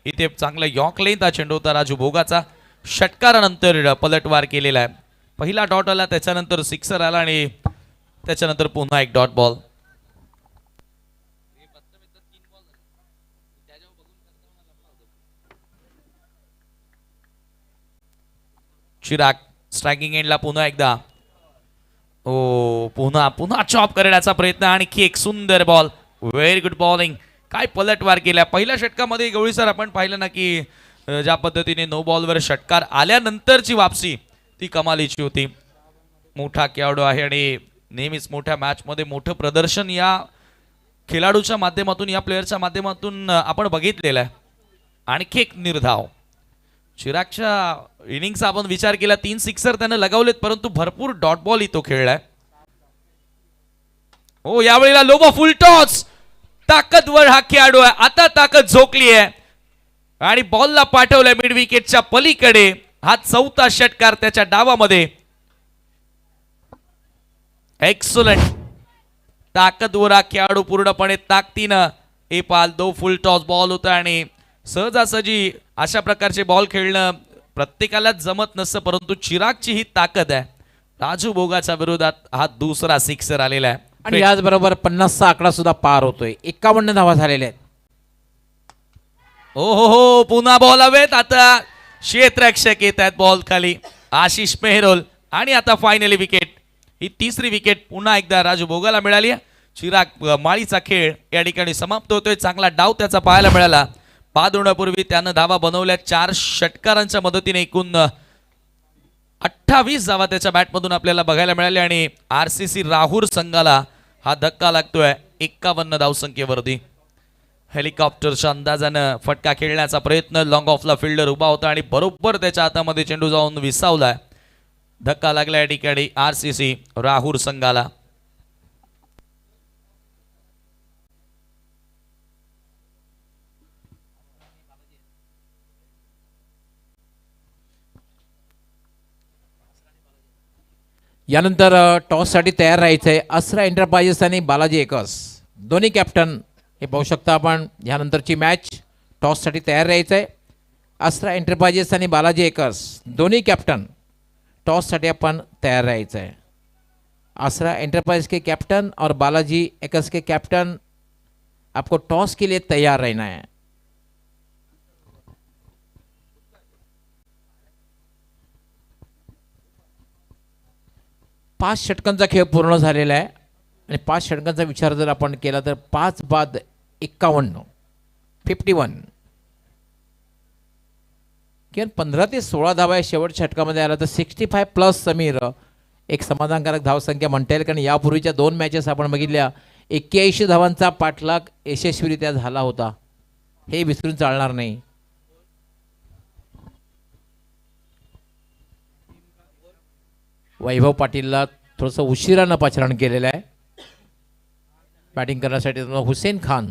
इथे चांगला यॉर्क लेंथ हा चेंडू होता राजू भोगाचा. षटकारानंतर पलटवार केलेला आहे. पहिला डॉट आला, त्याच्यानंतर सिक्सर आला आणि त्याच्यानंतर पुन्हा एक डॉट बॉल. चिराग स्ट्रायकिंग एंडला पुन्हा एकदा पुन्हा चॉप करण्याचा प्रयत्न. आणखी एक सुंदर बॉल, व्हेरी गुड बॉलिंग. काय पलटवार केल्या. पहिल्या षटकामध्ये गवळी सर आपण पाहिलं ना की ज्या पद्धतीने नो बॉलवर षटकार आल्यानंतरची वापसी ती कमालीची होती. मोठा खेळाडू आहे आणि नेहमीच मोठ्या मॅचमध्ये मोठं प्रदर्शन या खेळाडूच्या माध्यमातून, या प्लेयरच्या माध्यमातून आपण बघितलेलं आहे. आणखी एक निर्धाव. चिरागच्या इनिंगचा आपण विचार केला, 3 सिक्सर त्यानं लगावलेत, परंतु भरपूर डॉट बॉल तो खेळलाय. यावेळेला लोबो फुल टॉस. ताकदवर हा खेळाडू आहे. आता ताकद झोकली आहे आणि बॉलला पाठवलंय मिड विकेटच्या पलीकडे. हा 4था षटकार त्याच्या डावामध्ये. एक्सलंट. ताकदवर हा खेळाडू पूर्णपणे ताकदीनं पाल 2 फुल टॉस बॉल होता आणि सहजासहजी अशा प्रकारचे बॉल खेळणं प्रत्येकालाच जमत नसतं, परंतु चिरागची ही ताकद आहे. राजू बोगाच्या विरोधात हा दुसरा सिक्सर आलेला आहे आणि याचबरोबर 50चा आकडा सुद्धा पार होतोय. 51 धावा झालेल्या आहेत. हो पुन्हा बॉल हवेत. आता क्षेत्ररक्षक येत आहेत बॉल खाली, आशिष मेहरोल. आणि आता फायनली विकेट. ही 3री विकेट पुन्हा एकदा राजू बोगाला मिळाली आहे. चिराग माळीचा खेळ या ठिकाणी समाप्त होतोय. चांगला डाव त्याचा पाहायला मिळाला. बाद होण्यापूर्वी त्यानं धावा बनवल्या. 4 षटकारांच्या मदतीने एकूण 28 धावा त्याच्या बॅटमधून आपल्याला बघायला मिळाल्या आणि RCC राहुर संघाला हा धक्का लागतोय 51 धावसंख्येवरती. हेलिकॉप्टरच्या अंदाजानं फटका खेळण्याचा प्रयत्न. लॉंग ऑफला फिल्डर उभा होता आणि बरोबर त्याच्या हातामध्ये चेंडू जाऊन विसावलाय. धक्का लागला या ठिकाणी RCC राहुर संघाला. यानंतर टॉससाठी तयार राहायचं आहे असरा एंटरप्राइजेस आणि बालाजी एकर्स. दोन्ही कॅप्टन हे पाहू शकता आपण. यानंतरची मॅच टॉससाठी तयार राहायचं आहे. असरा एंटरप्राइजेस आणि बालाजी एकर्स दोन्ही कॅप्टन टॉससाठी आपण तयार राहायचं आहे. असरा एंटरप्राइज के कैप्टन और बालाजी एकर्स के कैप्टन आपको टॉस के लिए तैयार रहना है. पाच षटकांचा खेळ पूर्ण झालेला आहे. आणि 5 षटकांचा विचार जर आपण केला तर 5 बाद 51 51 किंवा 15 ते 16 धावा या शेवटच्या षटकामध्ये आला तर 65 प्लस समीर एक समाधानकारक धावसंख्या म्हणता येईल. कारण यापूर्वीच्या 2 मॅचेस आपण बघितल्या 81 धावांचा पाठलाग यशस्वीरित्या झाला होता. हे विसरून चालणार नाही. वैभव पाटीलला थोडंसं उशिरानं पाचारण केलेलं आहे. बॅटिंग करण्यासाठी हुसेन खान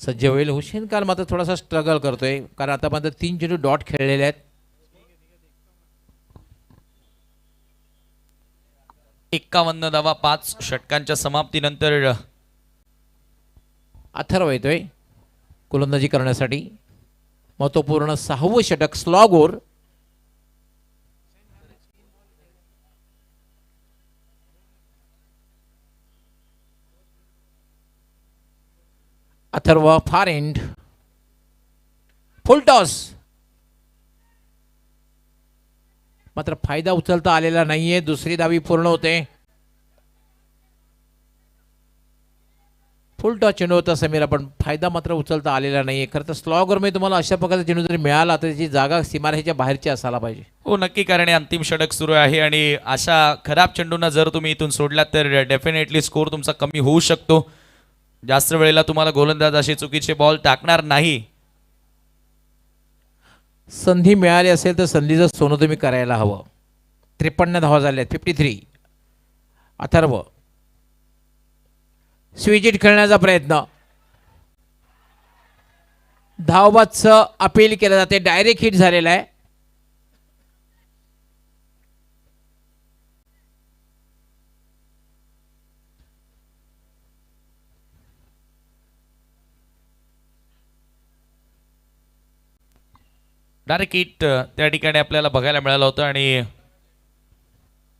सज्ज होईल. हुसेन खान मात्र थोडासा स्ट्रगल करतोय कारण आतापर्यंत 3 चेंडू डॉट खेळलेले आहेत. 51 धावा 5 षटकांच्या समाप्तीनंतर. अथर्व येतोय गोलंदाजी करण्यासाठी. महत्वपूर्ण 6वं षटक स्लॉगोर. Atharva far and full toss. मात्र फायदा उचलता आलेला नाहीये. दुसरी धावी पूर्ण होते. फुल टॉस चेंडू होता समीर, पण फायदा मात्र उचलता आलेला नाहीये. खरं तर स्लॉगरमध्ये तुम्हाला अशा प्रकारचा चेंडू जरी मिळाला तर त्याची जागा सीमारेषेच्या बाहेरची असायला पाहिजे. हो नक्की, कारण हे अंतिम षटक सुरू आहे आणि अशा खराब चेंडूंना जर तुम्ही इथून सोडलात तर डेफिनेटली स्कोर तुमचा कमी होऊ शकतो. जास्त वेळेला तुम्हाला गोलंदाज असे चुकीचे बॉल टाकणार नाही. संधी मिळाली असेल तर संधीचं सोनं तुम्ही करायला हवं. 53 धावा झाल्या आहेत. 53. अथर्व स्विचिट खेळण्याचा प्रयत्न. धावबादचं अपील केलं जाते. डायरेक्ट हिट झालेला आहे. डायरेक्ट हिट त्या ठिकाणी आपल्याला बघायला मिळालं होतं आणि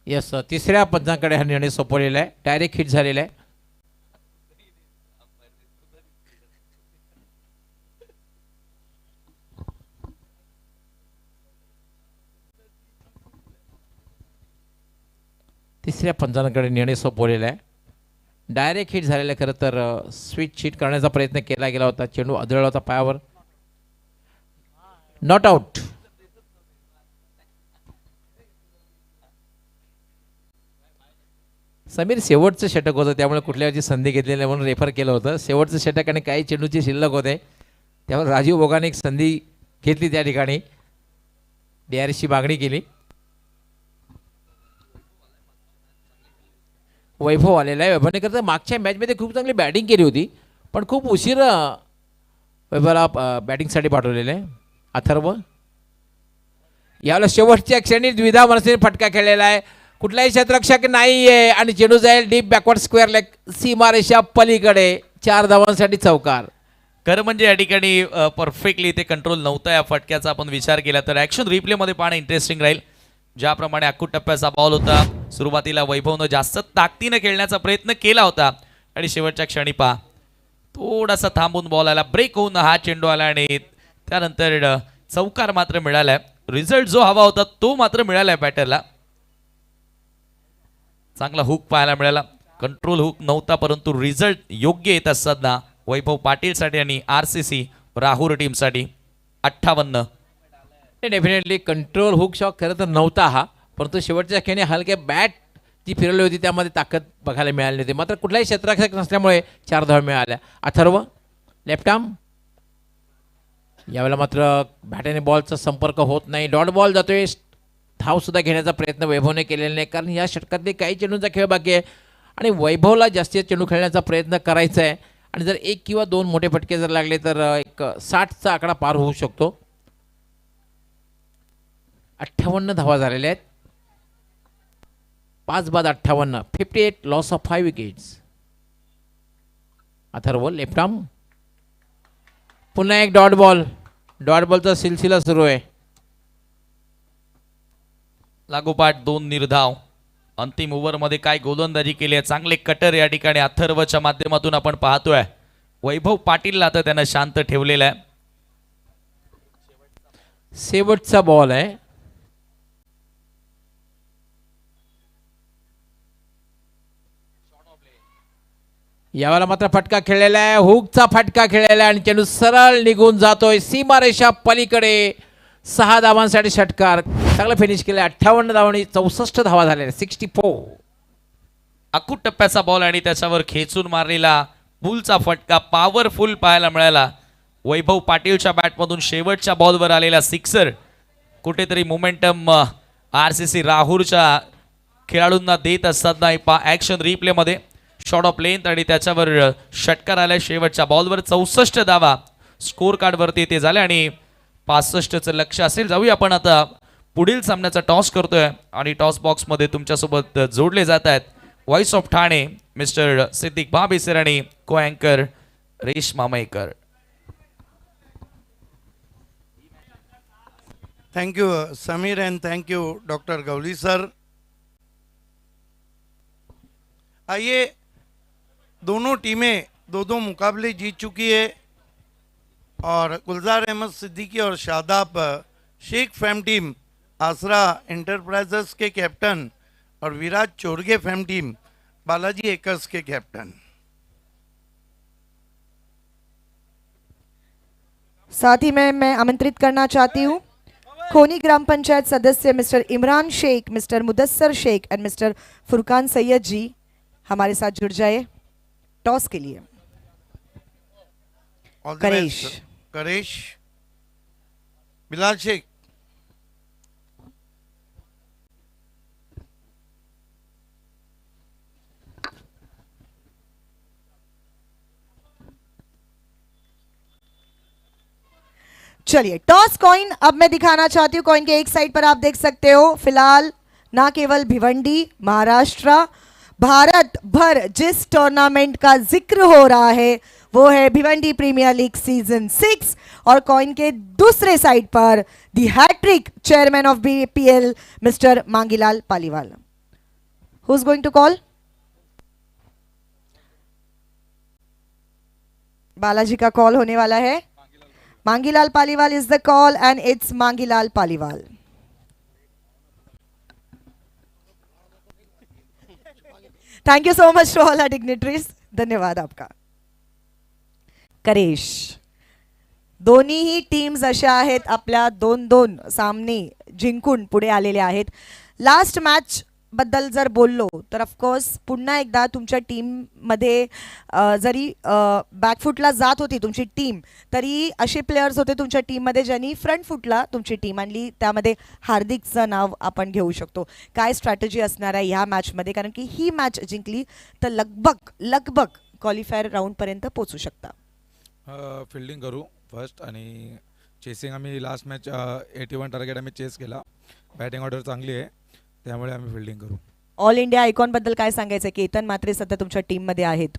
यस, तिसऱ्या पंचांकडे हा निर्णय सोपवलेला आहे. डायरेक्ट हिट झालेला आहे. तिसऱ्या पंचांकडे निर्णय सोपवलेला आहे. डायरेक्ट हिट झालेला आहे. खरं तर स्विच हिट करण्याचा प्रयत्न केला गेला होता. चेंडू आदळला होता पायावर. Not out. समीर शेवटचं षटक होतं त्यामुळे कुठल्याची संधी घेतलेली नाही म्हणून रेफर केलं होतं. शेवटचं षटक आणि काही चेंडूची शिल्लक होते त्यावर राजीव बोगाने एक संधी घेतली. त्या ठिकाणी DRSची मागणी केली. वैभव आलेला आहे. वैभवने करता मागच्या मॅचमध्ये खूप चांगली बॅटिंग केली होती पण खूप उशीर वैभवला बॅटिंगसाठी पाठवलेलं आहे. अथर्व यावेळेला शेवटच्या क्षणी द्विधा मनसेने फटका खेळलेला आहे. कुठलाही क्षेत्ररक्षक नाहीये आणि चेंडू जाईल डीप बॅकवर्ड स्क्वेअर लेग सीमारेषा पलीकडे. 4 धावांसाठी चौकार. खरं म्हणजे या ठिकाणी परफेक्टली ते कंट्रोल नव्हता या फटक्याचा आपण विचार केला तर. ॲक्शन रिप्लेमध्ये पाहणं इंटरेस्टिंग राहील. ज्याप्रमाणे अक्कूट टप्प्याचा बॉल होता सुरुवातीला वैभवनं जास्त ताकदीनं खेळण्याचा प्रयत्न केला होता आणि शेवटच्या क्षणी पहा थोडासा थांबून बॉल आला. ब्रेक होऊन हा चेंडू आला आणि त्यानंतर चौकार मात्र मिळालाय. रिझल्ट जो हवा होता तो मात्र मिळालाय बॅटरला. चांगला हुक पाहायला मिळाला. कंट्रोल हुक नव्हता परंतु रिझल्ट योग्य येत असताना वैभव पाटीलसाठी आणि RCC राहुल टीमसाठी 58. डेफिनेटली कंट्रोल हुक शॉट खरं तर नव्हता हा, परंतु शेवटच्या खेळी हलक्या बॅट जी फिरवली होती त्यामध्ये ताकद बघायला मिळाली होती. मात्र कुठलाही क्षेत्ररक्षक नसल्यामुळे 4 धावा मिळाल्या. Atharva left arm. यावेळेला मात्र बॅटने बॉलचा संपर्क होत नाही. डॉट बॉल जातोय. धावसुद्धा घेण्याचा प्रयत्न वैभवने केलेला नाही कारण या षटकातले काही चेंडूंचा खेळ बाकी आहे आणि वैभवला जास्तीत चेंडू खेळण्याचा प्रयत्न करायचा आहे. आणि जर 1 किंवा 2 मोठे फटके जर लागले तर एक 60चा आकडा पार होऊ शकतो. 58 धावा झालेल्या आहेत. 5 बाद 58. 58 loss of 5 wickets. Atharva left arm. पुन्हा एक डॉट बॉल. डॉट बॉलचा सिलसिला सुरू आहे. लागोपाठ 2 निर्धाव. अंतिम ओव्हरमध्ये काय गोलंदाजी केली आहे. चांगले कटर या ठिकाणी अथर्वच्या माध्यमातून आपण पाहतोय. वैभव पाटीलला आता त्यानं शांत ठेवलेला आहे. शेवटचा बॉल आहे. यावेळेला मात्र फटका खेळलेला आहे, हुकचा फटका खेळलेला आहे आणि चेंडू सरळ निघून जातोय सीमारेषा पलीकडे. 6 धावांसाठी षटकार. चांगलं फिनिश केलं. 58 धावांनी 64 धावा झालेल्या 64. अकूट टप्प्याचा बॉल आणि त्याच्यावर खेचून मारलेला पुलचा फटका पॉवरफुल पाहायला मिळाला. वैभव पाटीलच्या बॅटमधून शेवटच्या बॉलवर आलेला सिक्सर कुठेतरी मोमेंटम RCC राहुरच्या खेळाडूंना देत असताना ॲक्शन रिप्लेमध्ये शॉट ऑफ लेंथ आणि त्याच्यावर षटकार आलाय शेवटच्या बॉलवर. 64 धावा स्कोर कार्डवरती ते झाले आणि 65चं लक्ष असेल. जाऊया आपण आता पुढील सामन्याचा टॉस करतोय आणि टॉस बॉक्समध्ये तुमच्यासोबत जोडले जात आहेत voice of Thane mister Siddiq Bhabesar आणि को अँकर Reshma Mayekar. Thank you Sameer and thank you doctor Gawali sir. आइए, दोनों टीमें दो मुकाबले जीत चुकी है और गुलजार अहमद सिद्दीकी और शादाब शेख फैम टीम आसरा एंटरप्राइजेस के कैप्टन और विराज चोरगे फैम टीम बालाजी एकर्स के कैप्टन. साथ ही में मैं आमंत्रित करना चाहती हूँ खोनी ग्राम पंचायत सदस्य mister Imran Shaikh, mister Mudassar Shaikh and mister Furqan Sayyed ji हमारे साथ जुड़ जाए टॉस के लिए. All the करेश. best, करेश. Bilal Shaikh. चलिए टॉस कॉइन अब मैं दिखाना चाहती हूँ. कॉइन के एक साइड पर आप देख सकते हो फिलहाल ना केवल भिवंडी महाराष्ट्र भारत भर जिस टूर्नामेंट का जिक्र हो रहा है वो है भिवंडी प्रीमियर लीग सीजन 6 और कॉइन के दूसरे साइड पर the hattrick chairman of BPL mister Mangilal Paliwal. Who is going to call? Balaji का कॉल होने वाला है. Mangilal Paliwal is the call and it's Mangilal Paliwal. Thank you so much to all our dignitaries. धन्यवाद आपका. करेश. दोन्हीही टीम्स अशा आहेत आपल्या 2-2 सामने जिंकून पुढे आलेले आहेत. लास्ट मॅच बद्दल जर बोललो तर ऑफकोर्स पुन्हा एकदा तुमच्या टीममध्ये जरी बॅकफुटला जात होती तुमची टीम तरी असे प्लेयर्स होते तुमच्या टीममध्ये ज्यांनी फ्रंट फुटला तुमची टीम आणली. त्यामध्ये हार्दिकचं नाव आपण घेऊ शकतो. काय स्ट्रॅटेजी असणार आहे ह्या मॅचमध्ये, कारण की ही मॅच जिंकली तर लगभग क्वालिफायर राऊंडपर्यंत पोहोचू शकता. फिल्डिंग करू फर्स्ट आणि चेसिंग आम्ही लास्ट मॅच 81 टार्गेट आम्ही चेस केला. बॅटिंग ऑर्डर चांगली आहे त्यामुळे आम्ही फिल्डिंग करू. ऑल इंडिया आयकॉन बद्दल काय सांगायचं? केतन मात्रे सध्या तुमच्या टीम मध्ये आहेत.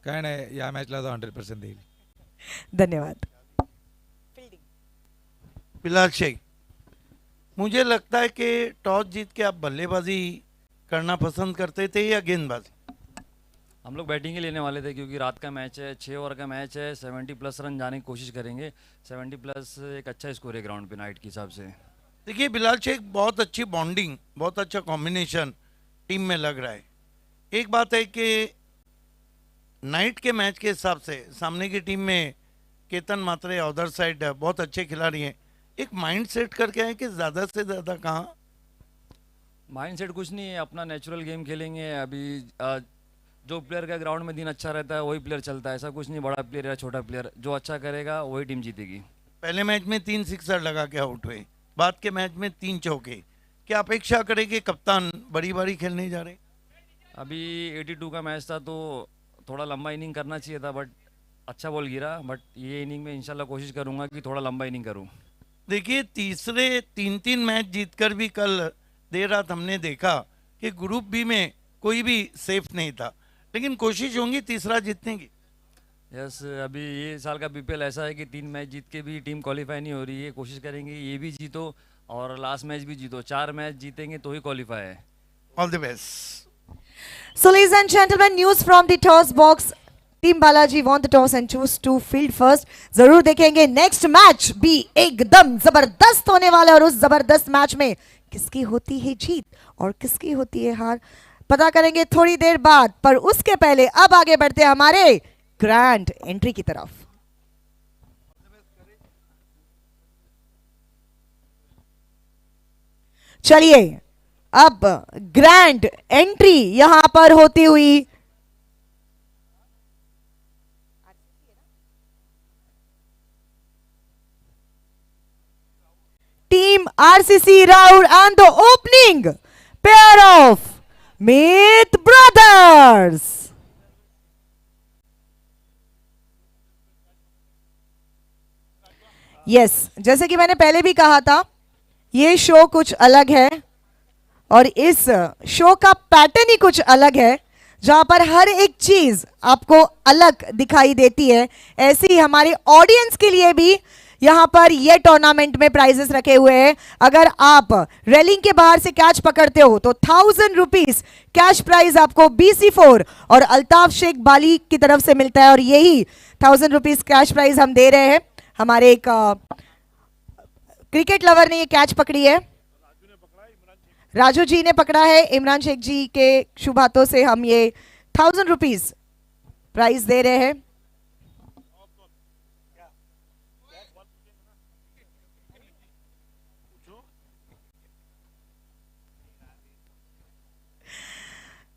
काय नाही, या मॅचला तो 100% देईल. धन्यवाद. बिलाल शेख. मुझे लगता है कि टॉस जीत के आप बल्लेबाजी करना पसंद करते थे या गेंदबाजी? हम लोग बैटिंग ही लेने वाले थे क्योंकि रात का मैच है, 6 ओवर का मैच है. 70+ रन जाने की कोशिश करेंगे. 70+ एक अच्छा स्कोर है ग्राउंड पे नाइट के हिसाब से. देखिए बिलाल शेख, बहुत अच्छी बॉन्डिंग, बहुत अच्छा कॉम्बिनेशन टीम में लग रहा है. एक बात है कि नाइट के मैच के हिसाब से सामने की टीम में केतन मात्रे अदर साइड बहुत अच्छे खिलाड़ी हैं. एक माइंड सेट करके आए कि ज़्यादा से ज़्यादा कहाँ? माइंड सेट कुछ नहीं है, अपना नेचुरल गेम खेलेंगे. अभी जो प्लेयर का ग्राउंड में दिन अच्छा रहता है वही प्लेयर चलता है. ऐसा कुछ नहीं बड़ा प्लेयर या छोटा प्लेयर, जो अच्छा करेगा वही टीम जीतेगी. पहले मैच में 3 सिक्सर लगा के आउट हुए, बाद के मैच में 3 चौके. क्या अपेक्षा करेंगे कप्तान बड़ी बारी खेलने जा रहे? अभी 82 का मैच था तो थोड़ा लंबा इनिंग करना चाहिए था, बट अच्छा बॉल गिरा. बट ये इनिंग में इंशाल्लाह कोशिश करूंगा कि थोड़ा लंबा इनिंग करूं. देखिए, तीसरे 3-3 मैच जीतकर भी कल देर रात हमने देखा कि ग्रुप बी में कोई भी सेफ नहीं था, लेकिन कोशिश होंगी तीसरा जीतने की. यस, अभी ये साल का BPL ऐसा है कि 3 मैच जीत के भी टीम क्वालिफाई नहीं हो रही है. कोशिश करेंगे ये भी जीतो और लास्ट मैच भी जीतो. 4 मैच जीतेंगे तो ही क्वालिफाई है. All the best. So ladies and gentlemen, news from the toss box. Team Balaji won the toss and choose to field first. जरूर देखेंगे नेक्स्ट मैच भी एकदम जबरदस्त होने वाला है और उस जबरदस्त मैच में किसकी होती है जीत और किसकी होती है हार, पता करेंगे थोड़ी देर बाद, पर उसके पहले अब आगे बढ़ते हैं हमारे ग्रैंड एंट्री की तरफ। चलिए अब ग्रैंड एंट्री यहां पर होती हुई टीम आरसीसी राउर end the opening pair of मित ब्रदर्स। यस, जैसे कि मैंने पहले भी कहा था, ये शो कुछ अलग है और इस शो का पैटर्न ही कुछ अलग है, जहां पर हर एक चीज आपको अलग दिखाई देती है। ऐसे ही हमारे ऑडियंस के लिए भी यहां पर ये टूर्नामेंट में प्राइजेस रखे हुए हैं। अगर आप रेलिंग के बाहर से कैच पकड़ते हो तो 1000 रुपीज कैश प्राइज आपको BC4 और अल्ताफ शेख बाली की तरफ से मिलता है, और यही 1000 रुपीज कैश प्राइज हम दे रहे हैं। हमारे एक क्रिकेट लवर ने ये कैच पकड़ी है, राजू जी ने पकड़ा है। इमरान शेख जी के शुभ हाथों से हम ये 1000 रुपीज प्राइज दे रहे हैं।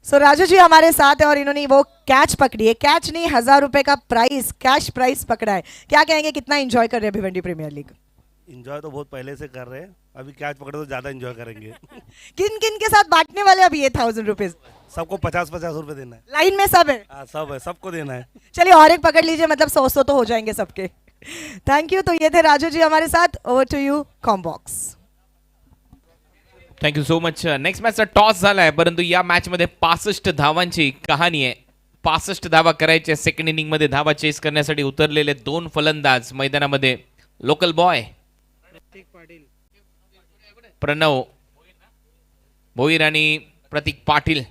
सो राजू जी हमारे साथ है और इन्होंने वो कैच पकड़ी है, कैच नहीं 1000 रुपए का प्राइस, कैश प्राइस पकड़ा है। क्या कहेंगे, कितना एंजॉय कर रहे हैं भिवंडी प्रीमियर लीग? इंजॉय तो बहुत पहले से कर रहे हैं, अभी कैच पकड़े तो ज्यादा इंजॉय करेंगे। किन किन के साथ बांटने वाले अभी ये 1000 रुपीज? सबको 50-50 रुपए देना है। लाइन में सब है? हाँ सब है, सबको देना है। चलिए और एक पकड़ लीजिए, मतलब 100 तो हो जाएंगे सबके। Thank you. तो ये थे राजू जी हमारे साथ। ओवर टू यू कॉम्बॉक्स। Thank you so much. नेक्स्ट मॅचचा टॉस झालाय, परंतु या मॅच मध्ये 65 धावांची कहाणी आहे. 65 धावा करायच्या. सेकंड इनिंग मध्ये धावा चेस करण्यासाठी उतरलेले दोन फलंदाज मैदानामध्ये. लोकल बॉय प्रणव भोईर आणि प्रतीक पाटील.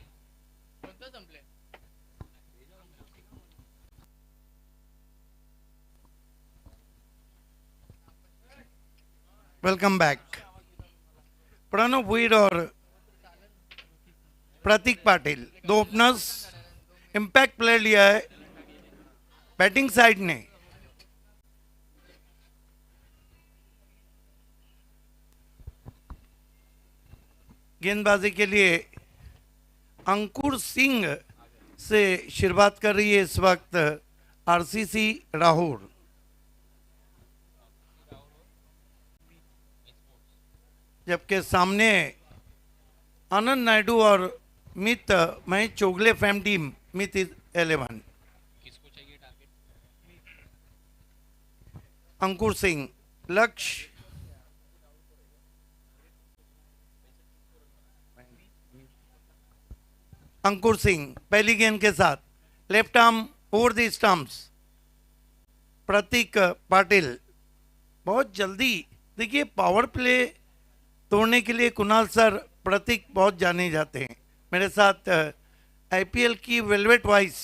Welcome back. प्रणव भुईर और प्रतीक पाटिल दो ओपनर्स। इम्पैक्ट प्लेयर लिया है बैटिंग साइड ने। गेंदबाजी के लिए अंकुर सिंह से शुरुआत कर रही है इस वक्त आरसीसी राहुल। जबकि सामने आनंद नायडू और मित महेश चोगले फैम टीम मित 11। अंकुर सिंह, लक्ष्य, अंकुर सिंह पहली गेंद के साथ left arm over the stumps. Pratik Patil बहुत जल्दी, देखिए पावर प्ले तोड़ने के लिए कुणाल सर प्रतीक बहुत जाने जाते हैं। मेरे साथ आईपीएल की वेलवेट वाइस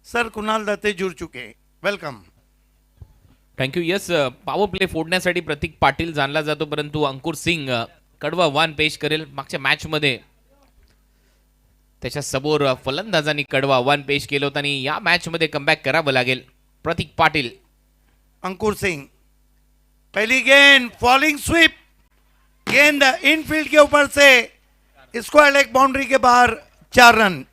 सर कुणाल दत्ते जुड़ चुके हैं। Welcome. Thank you. Yes, power play फोडण्यासाठी प्रतीक पाटील जाणला जातो, परंतु अंकुर सिंग कडवा वान पेश करेल. मागच्या मॅच मध्ये त्याच्या समोर फलंदाजांनी कडवा वान पेश केलं होतं आणि या मॅच मध्ये कमबॅक करावं लागेल. प्रतीक पाटील. अंकुर सिंह पहली गेंद फॉलिंग स्वीप, गेंद इनफील्ड के ऊपर से स्क्वायर लेग बाउंड्री के बाहर 4 रन।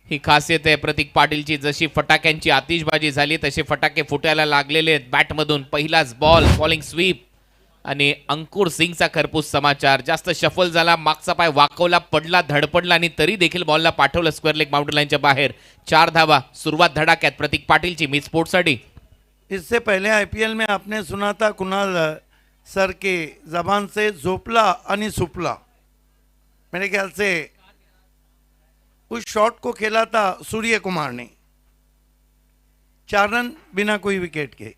ही खासियत आहे प्रतीक पाटीलची. जशी फटाक्यांची आतिषबाजी झाली तसे फटाके फुटायला लागलेले आहेत बॅटमधून. पहिलाच बॉल, फॉलिंग स्वीप आणि अंकुर सिंगचा खरपूस समाचार. जास्त शफल झाला, मागचा पाय वाकवला, पडला, धडपडला आणि तरी देखील बॉलला पाठवलं स्क्वेअर लेग बाउंड्री लाईनच्या बाहेर. 4 धावा. सुरुवात धडाक्यात प्रतीक पाटीलची मिड स्पोर्ट्ससाठी. इससे पहले आईपीएल में आपने सुना था कुणाल सर के जबान से झोपला आणि सुपला। मेरे ख्याल से उस शॉट को खेला था सूर्य कुमार ने। 4 रन बिना कोई विकेट के।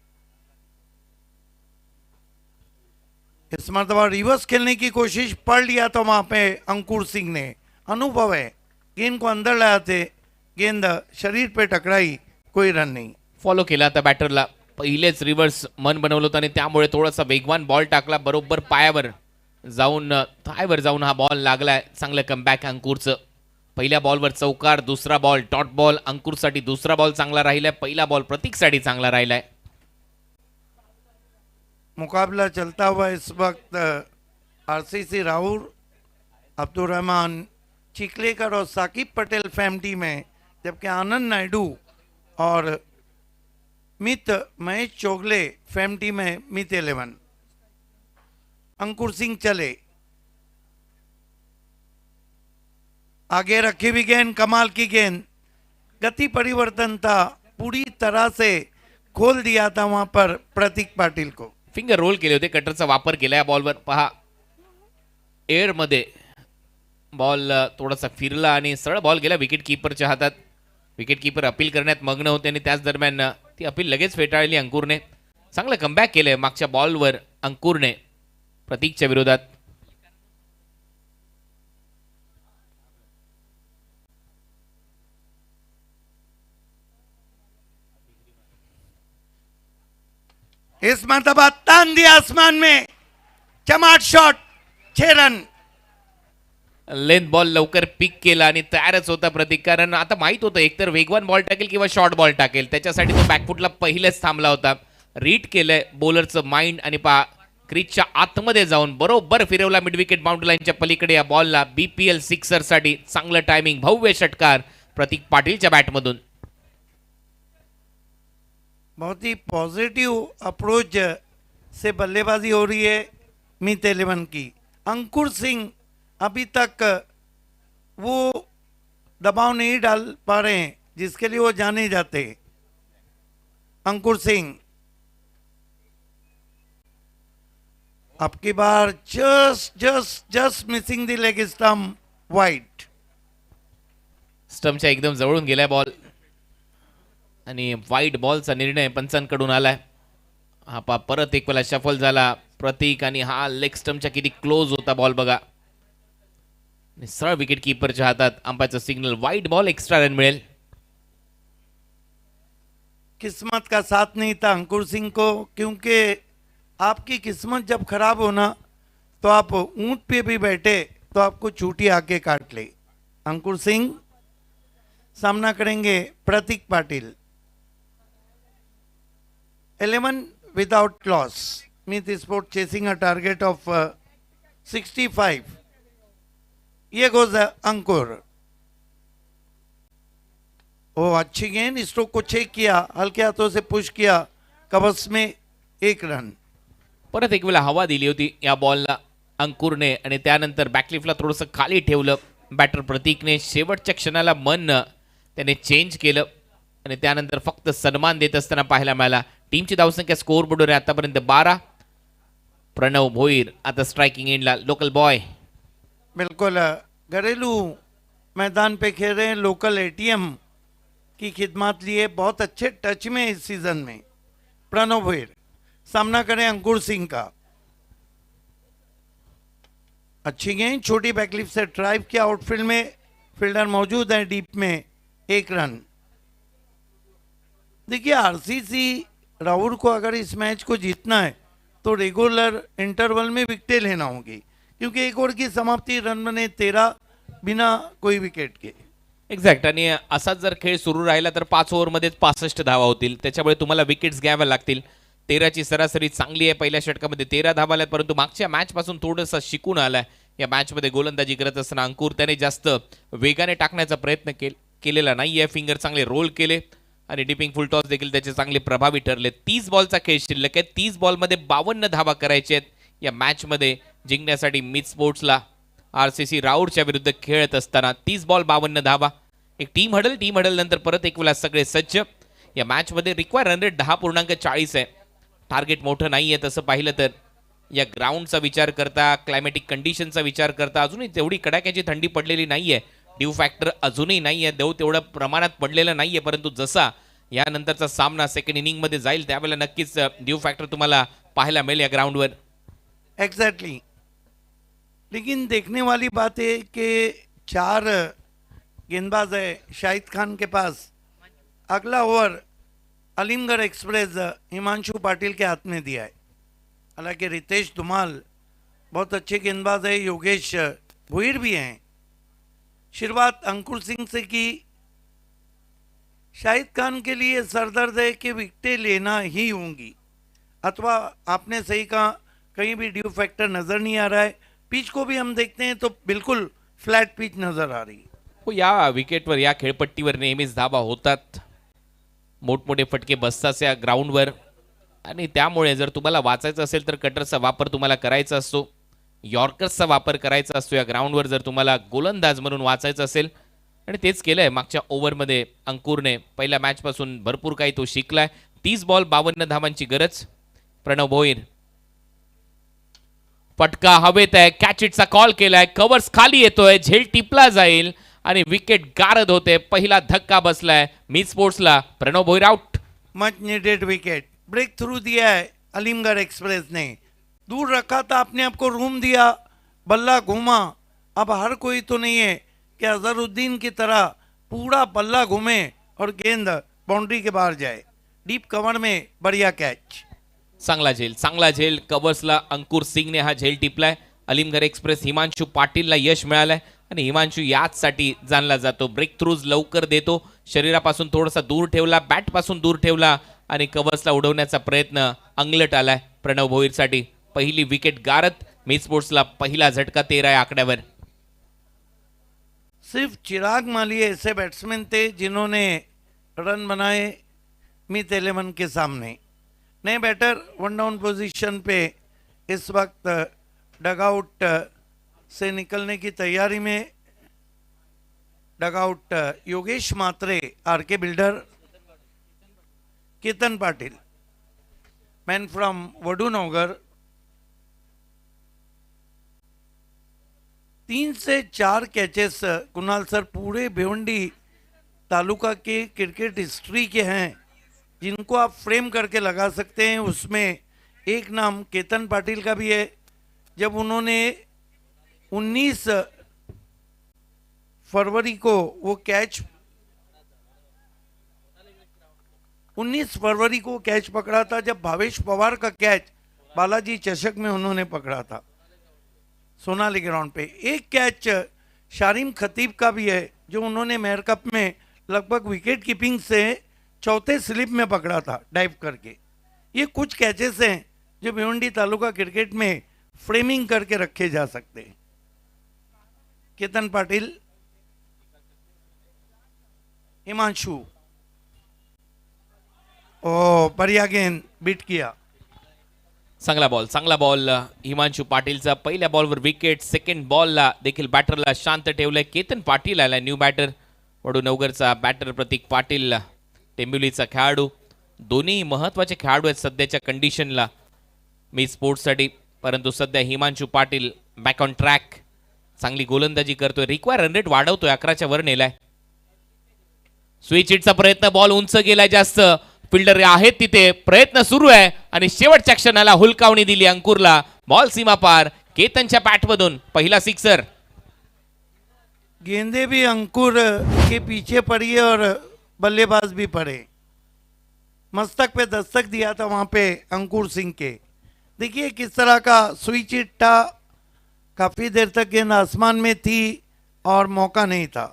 इस मरतबा रिवर्स खेलने की कोशिश पढ़ लिया था वहां पे अंकुर सिंह ने। अनुभव है, गेंद को अंदर लाया थे, गेंद शरीर पे टकराई, कोई रन नहीं। फॉलो केला आता बॅटरला. पहिलेच रिव्हर्स मन बनवलं होतं आणि त्यामुळे थोडासा वेगवान बॉल टाकला. बरोबर पायावर जाऊन, थायवर जाऊन हा बॉल लागलाय. चांगलं कमबॅक अंकुरचं. पहिल्या बॉलवर चौकार, दुसरा बॉल डॉट बॉल. अंकुरसाठी दुसरा बॉल चांगला राहिलाय, पहिला बॉल प्रतीकसाठी चांगला राहिलाय. मुकाबला चलता हुआ इस वक्त आरसीसी राहुल, अब्दुल रहमान चिखलेकर और साकिब पटेल फैम टीम है, जबकि आनंद नायडू और मित महेश चोगले फैम टीम है मित 11. अंकुर सिंह चले, आगे रखी हुई गेंद, कमाल की गेंद, गति परिवर्तन था, पूरी तरह से खोल दिया था वहां पर प्रतीक पाटिल को. फिंगर रोल केले होते, कटरचा वापर केला या बॉलवर. पहा एअर मध्ये बॉल थोडासा फिरला आणि सरळ बॉल गेला विकेट कीपरच्या हातात. विकेट कीपर अपील करण्यात मग्न होते आणि त्याच दरम्यान ती अपील लगेच फेटाळली अंकुरने. चांगलं कमबॅक केलंय मागच्या बॉलवर अंकुरने प्रतीकच्या विरोधात. इस मरतबा तान दिया आसमान में, चमाट शॉट, 6 रन. लेंथ बॉल लवकर पिक केला आणि तयारच होता प्रतीक, कारण आता माहित होतं एकतर वेगवान बॉल टाकेल किंवा शॉर्ट बॉल टाकेल. त्याच्यासाठी तो बॅकफुटला पहिलेच थांबला होता. रीड केलंय बॉलरचं माइंड आणि पहा क्रीजच्या आतमध्ये जाऊन बरोबर फिरवला मिड विकेट बाउंड्री लाईनच्या पलीकडे या बॉलला. BPL सिक्सरसाठी चांगलं टायमिंग, भव्य षटकार प्रतीक पाटीलच्या बॅटमधून. बहुत ही पॉजिटिव अप्रोच से बल्लेबाजी हो रही है मित 11 की. अंकुर सिंह अभी तक वो दबाव नहीं डाल पा रहे हैं जिसके लिए वो जाने जाते हैं. अंकुर सिंह अब की बार just missing the leg stump, wide. स्टम्पच्या एकदम जवळून गेलाय बॉल आणि वाईट बॉलचा निर्णय पंचांकडून आलाय. हा पा परत एक वेळा शफल झाला प्रतीक आणि हा लेग स्टम्पच्या किती क्लोज होता बॉल बघा. आणि सरळ विकेट कीपरच्या हातात अंपायरचं सिग्नल, वाईट बॉल, एक्स्ट्रा रन मिळेल. किस्मत का साथ नहीं था अंकुर सिंह को, क्योंकि आपकी किस्मत जब खराब हो ना तो आप ऊंट पे भी बैठे तो आपको चूटी आके काट ले. अंकुर सिंह सामना करेंगे प्रतीक Patil. 11 without loss. Meet Sport chasing a target of 65. ये गोज अंकुर. ओ अच्छी गेंद, स्ट्रोक को चेक किया, हल्के हाथों से पुश किया, कवच में 1 रन. परत एक वेळा हवा दिली होती या बॉलला अंकुरने आणि त्यानंतर बॅकलिफ्टला थोडंसं खाली ठेवलं बॅटर प्रतीकने. शेवटच्या क्षणाला मन त्याने चेंज केलं आणि त्यानंतर फक्त सन्मान देत असताना पाहायला मिळाला. टीमची धावसंख्या स्कोअर बोर्डवर आहे आतापर्यंत 12. प्रणव भोईर आता स्ट्राइकिंग एंडला, लोकल बॉय. बिल्कुल घरेलू मैदान पे खेल रहे हैं, लोकल ATM की खिदमत लिए, बहुत अच्छे टच में इस सीजन में. प्रणव भोईर सामना करें अंकुर सिंह का. अच्छी गेंद, छोटी बैकलिफ्ट से ड्राइव किया, आउटफील्ड में फील्डर मौजूद है, डीप में 1 रन. देखिए आरसीसी राहुल को अगर इस मैच को जीतना है तो रेगुलर इंटरवल में विकेटें लेना होगी, क्योंकि 1 ओवर की समाप्ति रन बने 13 बिना कोई विकेट के. एक्झॅक्ट. आणि असाच जर खेळ सुरू राहिला तर 5 ओव्हरमध्येच 65 धावा होतील. त्याच्यामुळे तुम्हाला विकेट्स घ्याव्या लागतील. 13ची सरासरी चांगली आहे. पहिल्या षटकामध्ये 13 धावा आल्यात, परंतु मागच्या मॅच पासून थोडंसं शिकून आलाय. या मॅचमध्ये गोलंदाजी करत असताना अंकुर त्याने जास्त वेगाने टाकण्याचा प्रयत्न केलेला नाहीये. फिंगर चांगले रोल केले आणि डिपिंग फुल टॉस देखील त्याचे चांगले प्रभावी ठरले. 30 बॉलचा खेळ शिल्लक आहे. 30 बॉलमध्ये 52 धावा करायचे आहेत या मॅचमध्ये जिंकण्यासाठी. मित स्पोर्ट्सला आरसीसी राऊरच्या विरुद्ध खेळत असताना 30 बॉल 52 धावा. एक टीम हडल नंतर परत एक वेळा सगळे सज्ज. या मॅचमध्ये रिक्वायर रन रेट 10.40 आहे. टार्गेट मोठं नाही आहे तसं पाहिलं तर. या ग्राउंडचा विचार करता, क्लायमॅटिक कंडिशनचा विचार करता अजूनही तेवढी कडाक्याची थंडी पडलेली नाहीये. ड्यू फॅक्टर अजूनही नाहीये, तेवढं प्रमाणात पडलेलं नाहीये. परंतु जसा यानंतरचा सामना सेकंड इनिंगमध्ये जाईल त्यावेळेला नक्कीच ड्यू फॅक्टर तुम्हाला पाहायला मिळेल या ग्राउंडवर. एग्जैक्टली. लेकिन देखने वाली बात है कि 4 गेंदबाज है शाहिद खान के पास. अगला ओवर अलीमगढ़ एक्सप्रेस हिमांशु पाटिल के हाथ में दिया है. हालांकि रितेश धुमाल बहुत अच्छे गेंदबाज है, योगेश भोईर भी हैं, शुरुआत अंकुर सिंह से की। शाहिद खान के लिए सरदर्द है कि विकेटें लेना ही होंगी, अथवा आपने सही कहा कहीं भी ड्यू फैक्टर नज़र नहीं आ रहा है। पिच को भी हम देखते हैं तो बिल्कुल फ्लॅट पिच नज़र आ रही है। हो, या विकेटवर या खेळपट्टीवर नेहमीच धाबा होतात, मोठमोठे फटके बसतात या ग्राउंडवर, आणि त्यामुळे जर तुम्हाला वाचायचं असेल तर कटरचा वापर तुम्हाला करायचा असतो, यॉर्कर्सचा वापर करायचा असतो या ग्राउंडवर जर तुम्हाला गोलंदाज म्हणून वाचायचं असेल, आणि तेच केलंय मागच्या ओव्हरमध्ये अंकुरने। पहिल्या मॅचपासून भरपूर काही तो शिकलाय। 30 बॉल 52 धावांची गरज। प्रणव भोईर फटका हवेत आहे, कॅच इटचा कॉल केलाय, कव्हर्स खाली येतोय, झेल टिपला जाईल आणि विकेट गारद होते। पहिला धक्का बसलाय मिड स्पोर्ट्सला। Pranav Bhoir out. Much needed wicket, breakthrough दिया है अलीमगढ़ एक्सप्रेस ने। दूर रखा था, अपने आप को रूम दिया, बल्ला घूमा। अब हर कोई तो नहीं है कि अजहरुद्दीन की तरह पूरा बल्ला घूमे और गेंद बाउंड्री के बाहर जाए। डीप कवर में बढ़िया कैच। चांगला झेल कव्हर्सला अंकुर सिंगने हा झेल टिपलाय। अलीमगढ़ एक्सप्रेस हिमांशु पाटीलला यश मिळालंय आणि हिमांशु याचसाठी जाणला जातो। ब्रेक थ्रूज लवकर देतो, शरीरापासून थोडासा दूर ठेवला, बॅट पासून दूर ठेवला आणि कव्हर्सला उडवण्याचा प्रयत्न अंगलट आलाय प्रणव भोईरसाठी। पहिली विकेट गारद। मिड स्पोर्ट्सला पहिला झटका 13 या आकड्यावर। सिर्फ चिराग माली ऐसे बैट्समैन थे जिन्होंने रन बनाए मित 11 के सामने। नए बैटर वन डाउन पोजीशन पे इस वक्त डगआउट से निकलने की तैयारी में। Dugout Yogesh Mhatre, RK builder, Ketan Patil, man from Vadunagar. 3 से 4 कैचेस कुणाल सर पूरे भिवंडी तालुका के क्रिकेट हिस्ट्री के हैं जिनको आप फ्रेम करके लगा सकते हैं। उसमें एक नाम केतन पाटिल का भी है, जब उन्होंने 19 फरवरी को वो कैच 19 फरवरी को कैच पकड़ा था, जब भावेश पवार का कैच बालाजी चषक में उन्होंने पकड़ा था सोनाली ग्राउंड पे। एक कैच शारिम खतीब का भी है जो उन्होंने मेयर कप में लगभग विकेट कीपिंग से चौथे स्लिप में पकड़ा था डाइव करके। ये कुछ कैचेस हैं जो भिवंडी तालुका क्रिकेट में फ्रेमिंग करके रखे जा सकते हैं। केतन पाटिल, हिमांशु, ओ बढ़िया गेंद बीट किया। चांगला बॉल हिमांशु पाटीलचा। पहिल्या बॉलवर विकेट। सेकंड बॉलला देखील बॅटरला शांत ठेवलंय। केतन पाटील आला न्यू बॅटर, वडूनगरचा बॅटर प्रतीक पाटील, टेंबिवलीचा खेळाडू। दोन्ही महत्त्वाचे खेळाडू आहेत सध्याच्या कंडिशनला मी स्पोर्ट्ससाठी, परंतु सध्या Himanshu Patil back on track, चांगली गोलंदाजी करतोय, रिक्वायर रन रेट वाढवतोय, 11च्या वर नेलाय। स्विच हिटचा प्रयत्न, बॉल उंच गेलाय जास्त, फिल्डर आहेत तिथे, प्रयत्न सुरू आहे आणि शेवटच्या क्षणाला हुलकावणी दिली अंकुरला। बॉल सीमा पार, केतनच्या बॅटमधून पहिला सिक्सर। गेंदे भी अंकुर के पीछे पड़ी है और बल्लेबाज भी पड़े। मस्तक पे दस्तक दिया था वहां पे अंकुर सिंह के। देखिए किस तरह का स्विच हिट था, काफी देर तक गेंद आसमान में थी और मौका नहीं था।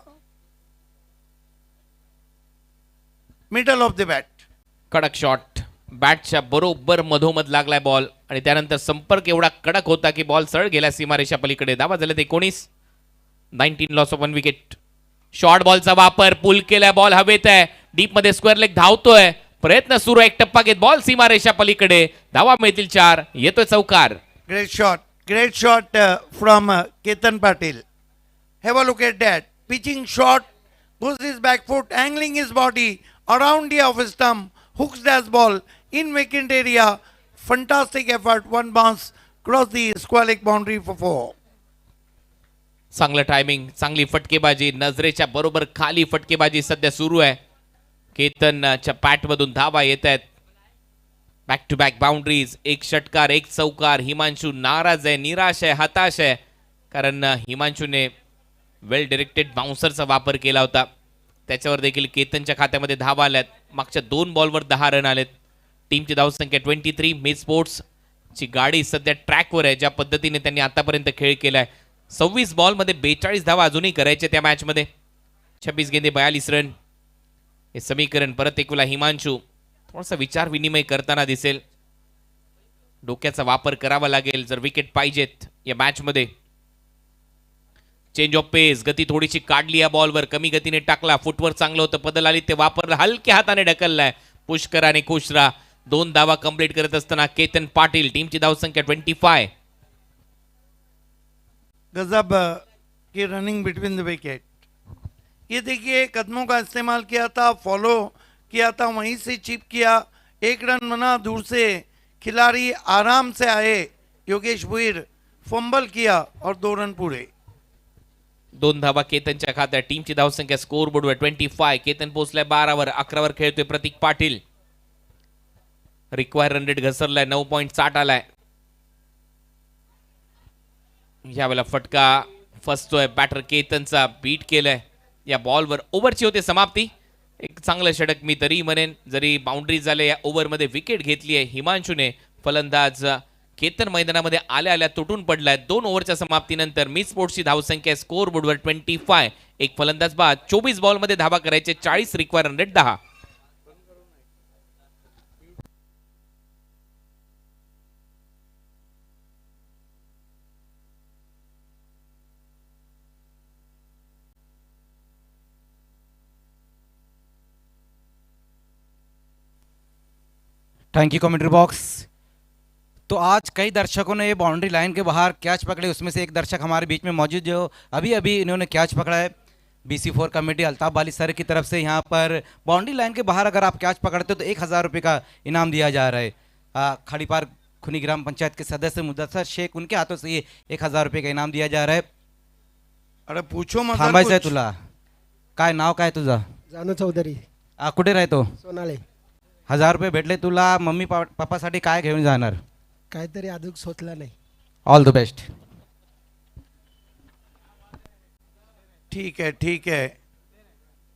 मिडल ऑफ द बैट, कडक शॉट, बॅटच्या बरोबर मधोमध लागलाय बॉल आणि त्यानंतर संपर्क एवढा कडक होता की बॉल सरळ गेला सीमारेषा पलीकडे। धावा झाल्यात 19, 19 लॉस ऑफ 1 विकेट। शॉर्ट बॉलचा वापर, पुल केलाय, बॉल हवेत आहे, डीप मध्ये स्क्वेअर लेग धावतोय, प्रयत्न सुरू आहे, एक टप्पा घेत बॉल सीमारेषा पलीकडे, धावा मिळतील 4, येतोय चौकार। great shot from Ketan Patil. Have a look at that, pitching shot, goes his back foot, angling his body around the off stump, hooks that ball in vacant area. Fantastic effort, one bounce cross the square leg boundary for 4. चांगलं timing, चांगली फटकेबाजी, नजरेच्या बरोबर खाली फटकेबाजी सध्या सुरू आहे। केतनच्या पॅटमधून धावा येत आहेत, बॅक टू बॅक बाउंड्रीज, एक षटकार एक चौकार। हिमांशु नाराज आहे, निराश आहे, हताश आहे, कारण हिमांशुने वेल डायरेक्टेड बाउन्सरचा वापर केला होता, त्याच्यावर देखील केतनच्या खात्यामध्ये धावा आल्यात। मागच्या 2 बॉलवर 10 रन आलेत। टीमची धावसंख्या 23। मिड स्पोर्ट्स ची गाडी सध्या ट्रॅकवर आहे, ज्या पद्धतीने त्यांनी आतापर्यंत खेळ केलाय 26 बॉलमध्ये 42 धावा अजूनही करायचे त्या मॅचमध्ये. 26 गेंदे 42 रन. हे समीकरण परत एकूला हिमांशू थोडासा विचार विनिमय करताना दिसेल. डोक्याचा वापर करावा लागेल जर विकेट पाहिजेत या मॅचमध्ये. चेंज ऑफ पेस, गती थोडीशी काढली या बॉलवर, कमी गतीने टाकला, फुटवर चांगलं होतं, पदल आली ते वापरलं, हलक्या हाताने ढकललाय. पुष्कर आणि कुशरा 2 धावा कंप्लीट करत असताना केतन पाटील टीमची धावसंख्या 25. गजब की रनिंग बिटवीन द विकेट. ये देखिए कदमों का इस्तेमाल किया था, फॉलो किया था, वहीं से चिप किया, 1 रन बना, दूर से खिलाड़ी आराम से आए, योगेश भुईर फंबल किया और 2 रन पूरे. 2 धावा केतनच्या खात्यात. टीमची धावसंख्या स्कोर बोर्डवर 25. केतन पोहोचलाय 12वर. 11वर खेळतोय प्रतीक पाटील. रिक्वायर रन रेट घसरलाय, 9.60 आलाय. यावेळेला फटका फसतोय. बॅटर केतनचा बीट केलाय या बॉलवर. ओव्हरची होते समाप्ती. एक चांगलं षटक मी तरी म्हणेन. जरी बाउंड्री झाले या ओव्हरमध्ये विकेट घेतली आहे हिमांशूने. फलंदाज केतन मैदानामध्ये आल्या आल्या तुटून पडलाय. 2 ओव्हरच्या समाप्तीनंतर मी स्पोर्ट्सची धावसंख्या स्कोर बोर्डवर 25. एक फलंदाज बाद. 24 बॉलमध्ये धावा करायचे, 40 require run rate 10. Thank you commentary box. तो आज कई दर्शकों ने बाउंड्री लाइन के बाहर कैच पकड़े, उसमें से एक दर्शक हमारे बीच में मौजूद जो अभी अभी इन्होंने कैच पकड़ा है. BC4 कमेटी अल्ताफ वाली सर की तरफ से यहाँ पर बाउंड्री लाइन के बाहर अगर आप कैच पकड़ते हो तो 1000 रुपये का इनाम दिया जा रहा है. खाड़ीपार खुनी ग्राम पंचायत के सदस्य मुदस्सर शेख, उनके हाथों से ये 1000 रुपये का इनाम दिया जा रहा है. अरे पूछो मत. थांबायचं आहे तुला. काय नाव काय तुझं? जानू चौधरी, कुठे राहतो? सोनाळे. 1000 रुपये भेटले तुला, मम्मी पप्पासाठी काय घेऊन जाणार? काहीतरी अजून सोचला नाही. All the best. ठीक है, ठीक है,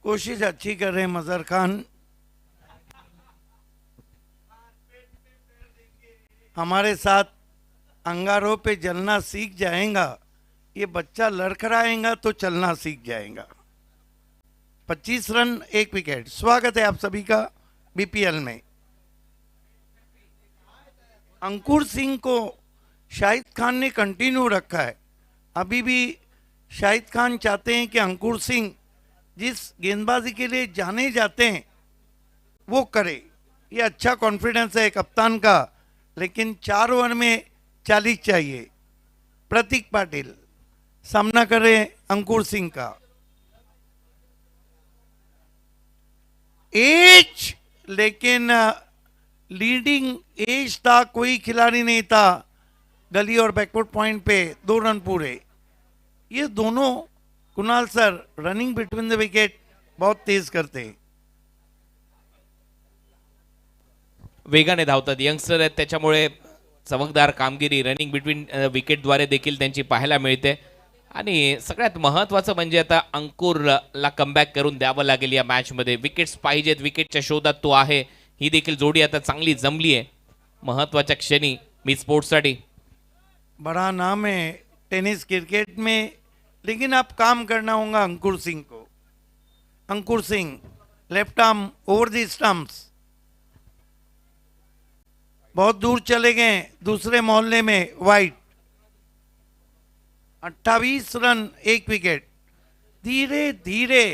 कोशिश अच्छी कर रहे हैं मजहर खान. हमारे साथ अंगारों पे जलना सीख जाएगा. ये बच्चा लड़खड़ाएगा तो चलना सीख जाएगा. 25 रन 1 विकेट. स्वागत है आप सभी का BPL में. अंकुर सिंह को शाहिद खान ने कंटिन्यू रखा है. अभी भी शाहिद खान चाहते हैं कि अंकुर सिंह जिस गेंदबाजी के लिए जाने जाते हैं वो करे. ये अच्छा कॉन्फिडेंस है कप्तान का, लेकिन 4 ओवर में 40 चाहिए. प्रतीक पाटिल सामना कर रहे हैं अंकुर सिंह का. एज, लेकिन लीडिंग एज था, कोई खिलाड़ी नहीं था. गली और बैकवर्ड पॉइंट पे 2 रन पूरे. ये दोनों Kunal sir running between the wicket बहुत तेज करते हैं. वेगाने धावतात, यंगस्टर आहेत, त्याच्यामुळे चमकदार कामगिरी रनिंग बिटवीन विकेटद्वारे देखील त्यांची पाहायला मिळते. आणि सगळ्यात महत्त्वाचं म्हणजे आता अंकुरला कमबॅक करून द्यावं लागेल या मॅचमध्ये. विकेट्स पाहिजेत, विकेटच्या शोधात तो आहे. ही देखील जोडी आता चांगली जमली आहे महत्त्वाच्या क्षणी मी स्पोर्ट्ससाठी. बड़ा नाम है टेनिस क्रिकेट में, लेकिन अब काम करना होगा अंकुर सिंह को. Ankur Singh left arm over the stumps, बहुत दूर चले गए दूसरे मोहल्ले में. वाइट. 28 run 1 wicket. धीरे धीरे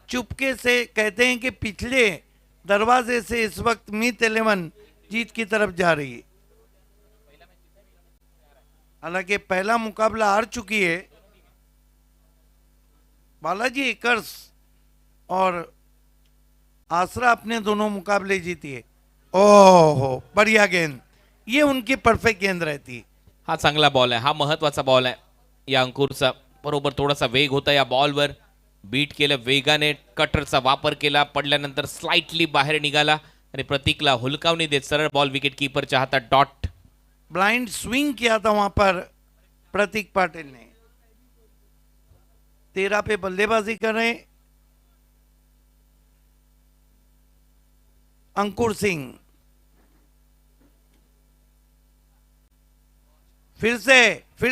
चुपके से कहते हैं कि पिछले दरवाजे से इस वक्त मीत 11 जीत की तरफ जा रही है. हालांकि पहला मुकाबला हार चुकी है. बालाजी एकर्स और आसरा अपने दोनों मुकाबले जीती है. ओहो, बढ़िया गेंद. ये उनकी परफेक्ट गेंद रहती है. हा चांगला बॉल आहे, हा महत्त्वाचा बॉल आहे या अंकुरचा. बरोबर थोडासा वेग होता या बॉलवर. बीट केलं वेगाने, कटरचा वापर केला, पडल्यानंतर स्लाइटली बाहेर निघाला आणि प्रतीकला हुलकावणी देत सरळ बॉल विकेट कीपरच्या हातात. डॉट. ब्लाइंड स्विंग किया था वहां पर प्रतीक पाटिल ने. 13 पे बल्लेबाजी कर रहे अंकुर सिंह. फिर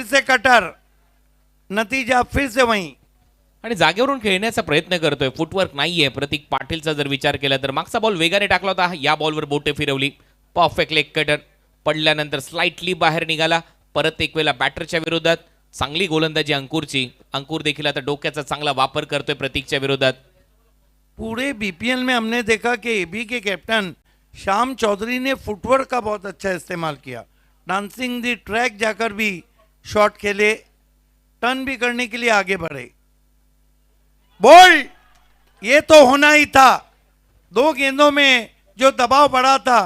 से कटर. नतीजा फिर से वहीं। आणि जागेवरून खेळण्याचा प्रयत्न करतोय, फुटवर्क नाहीये प्रतीक पाटीलचा जर विचार केला तर. मागचा बॉल वेगाने टाकला होता, या बॉलवर बोटे फिरवली, परफेक्ट लेग कटर, पडल्यानंतर स्लाइटली बाहेर निघाला. परत एक वेळेला बॅटरच्या विरोधात चांगली गोलंदाजी अंकुरची. अंकुर देखील आता डोक्याचा चांगला वापर करतोय प्रतीकच्या विरोधात. पूरे बीपीएल में हमने देखा कि एबी के कैप्टन श्याम चौधरी ने फुटवर्क का बहुत अच्छा इस्तेमाल किया, डांसिंग दी ट्रैक जाकर भी शॉट खेले, टर्न भी करने के लिए आगे बढ़े। बॉल ये तो होना ही था, 2 गेंदों में जो दबाव बढ़ा था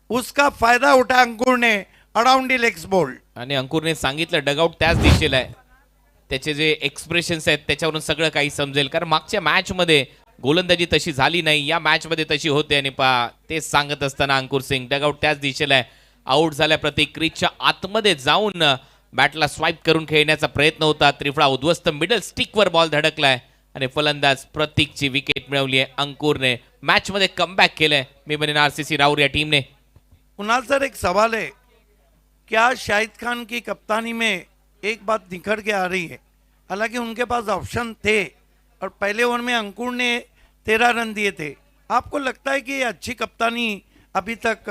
उसका फायदा उठा अंकुर ने अराउंड द लेग्स बॉल। आणि अंकुरने सांगितलं डगआउट त्याच दिशेला आहे. त्याचे जे एक्सप्रेशन्स आहेत त्याच्यावरून सगळं काही समजेल, कारण मागच्या मॅचमध्ये गोलंदाजी तशी झाली नाही, या मॅचमध्ये तशी होते. आणि तेच सांगत असताना अंकुर सिंग डगआउट त्याच दिशेला आहे. आउट झाल्या प्रतीक. क्रीजच्या आतमध्ये जाऊन बॅटला स्वाईप करून खेळण्याचा प्रयत्न होता, त्रिफळा उद्ध्वस्त, मिडल स्टिकवर बॉल धडकलाय आणि फलंदाज प्रतीकची विकेट मिळवली आहे अंकुरने. मॅचमध्ये कमबॅक केलंय मी म्हणेन आरसीसी राहुल या टीमने. कुणाल सर, एक सवाल है, क्या शाहिद खान की कप्तानी में एक बात निखर के आ रही है, हालांकि उनके पास ऑप्शन थे और पहले ओवर में अंकुर ने 13 रन दिए थे, आपको लगता है कि ये अच्छी कप्तानी अभी तक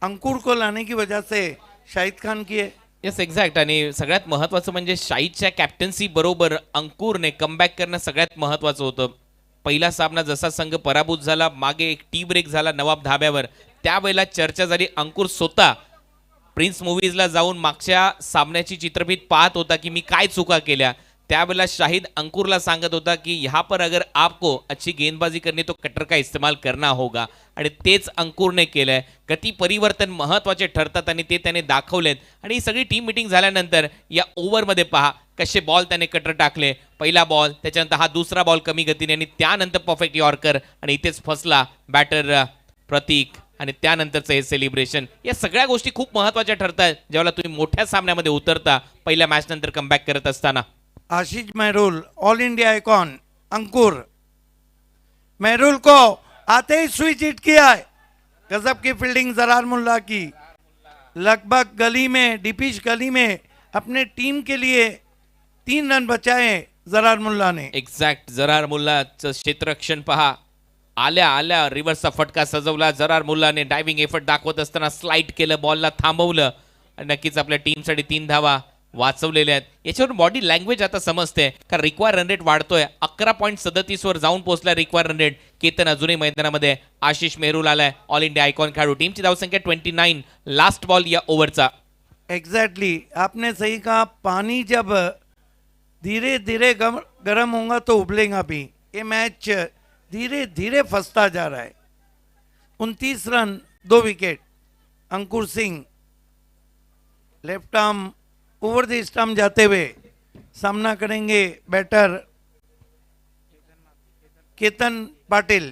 अंकुर को लाने की वजह से शाहिद खान की है? Yes exact. आणि सगळ्यात महत्त्वाचं म्हणजे शाहिदच्या कॅप्टन्सी बरोबर अंकुरने कमबॅक करणं सगळ्यात महत्त्वाचं होतं. पहिला सामना जसा संघ पराभूत झाला, मागे एक टी ब्रेक झाला नवाब धाब्यावर, त्यावेळेला चर्चा झाली. अंकुर स्वतः प्रिन्स मूवीजला जाऊन मागच्या सामन्याची चित्रफित पाहत होता की मी काय चुका केल्या. त्यावेळेला शाहिद अंकुरला सांगत होता की यहाँ पर अगर आपको अच्छी गेंदबाजी करनी तो कटर का इस्तेमाल करना होगा, आणि तेच अंकुरने केलंय. गती परिवर्तन महत्त्वाचे ठरतात आणि ते त्याने दाखवलेत. आणि ही सगळी टीम मिटिंग झाल्यानंतर या ओव्हरमध्ये पहा कसे बॉल त्याने कटर टाकले. पहिला बॉल, त्याच्यानंतर हा दुसरा बॉल कमी गतीने, आणि त्यानंतर परफेक्ट यॉर्कर, आणि इथेच फसला बॅटर प्रतीक, आणि त्यानंतरचं हे सेलिब्रेशन. या सगळ्या गोष्टी खूप महत्त्वाच्या ठरतात जेव्हा तुम्ही मोठ्या सामन्यामध्ये उतरता पहिल्या मॅच नंतर कमबॅक करत असताना. Ashish Mehrul, all India icon अंकुर, मेहरुल को आते ही स्विच हिट किया है, गजब की फील्डिंग जरार मुल्ला की, लगभग गली में, डीपिश गली में अपने टीम के लिए 3 रन बचाए जरार मुल्ला ने. एक्झॅक्ट. जरार मुल्लाचं क्षेत्ररक्षण पहा, आल्या आल्या रिव्हर्सचा फटका सजवला. जरार मुल्लाने डायव्हिंग एफर्ट दाखवत असताना स्लाइड केलं, बॉलला थांबवलं, आणि नक्कीच आपल्या टीमसाठी 3 धावा वाचवलेल्या आहेत. याच्यावरून बॉडी लँग्वेज आता समजते, कारण रिक्वायर रन रेट वाढतोय. 11.37 वर जाऊन पोहोचला रिक्वायर रन रेट. केतन अजूनही मैदानामध्ये. आशिष मेहरुल आलाय, ऑल इंडिया आयकॉन खेळाडू. टीमची धावसंख्या 29, लास्ट बॉल या ओव्हरचा. एग्जैक्टली, आपने सही कहा, पानी जब धीरे धीरे गर्म होगा तो उबलेगा भी. ये मैच धीरे धीरे फंसता जा रहा है. 29 run, 2 wicket. Ankur Singh left arm over the stump जाते हुए सामना करेंगे बैटर केतन पाटिल.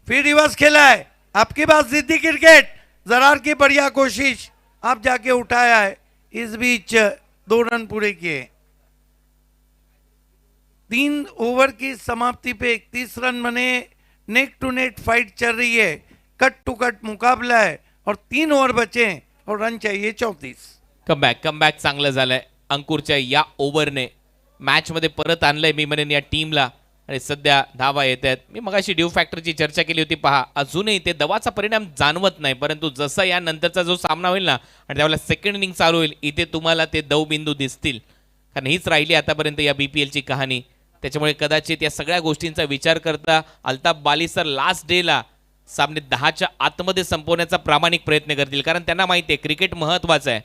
फिर रिवर्स खेला है, आपके पास जिद्दी क्रिकेट, जरार की बढ़िया कोशिश, आप जाके उठाया है. इस बीच 2 रन पूरे किए. 3 ओवर की समाप्ति पे 31 रन बने. नेक टू नेट फाइट चल रही है, कट टू कट मुकाबला है और 3 ओवर बचे और रन चाहिए 34. कमबॅक चांगलं झालंय अंकुरच्या या ओव्हरने. मॅचमध्ये परत आणलंय मी म्हणेन या टीमला, आणि सध्या धावा येत आहेत. मी मगाशी ड्यू फॅक्टरची चर्चा केली होती. पहा, अजूनही ते दवाचा परिणाम जाणवत नाही, परंतु जसा या नंतरचा जो सामना होईल ना, आणि त्यावेळेला सेकंड इनिंग चालू होईल, इथे तुम्हाला ते दवबिंदू दिसतील, कारण हीच राहिली आतापर्यंत या बीपीएलची कहाणी. त्याच्यामुळे कदाचित या सगळ्या गोष्टींचा विचार करता अल्ताफ बाली सर लास्ट डेला सामने 10च्या आतमध्ये संपवण्याचा प्रामाणिक प्रयत्न करतील, कारण त्यांना माहिती आहे क्रिकेट महत्त्वाचं आहे.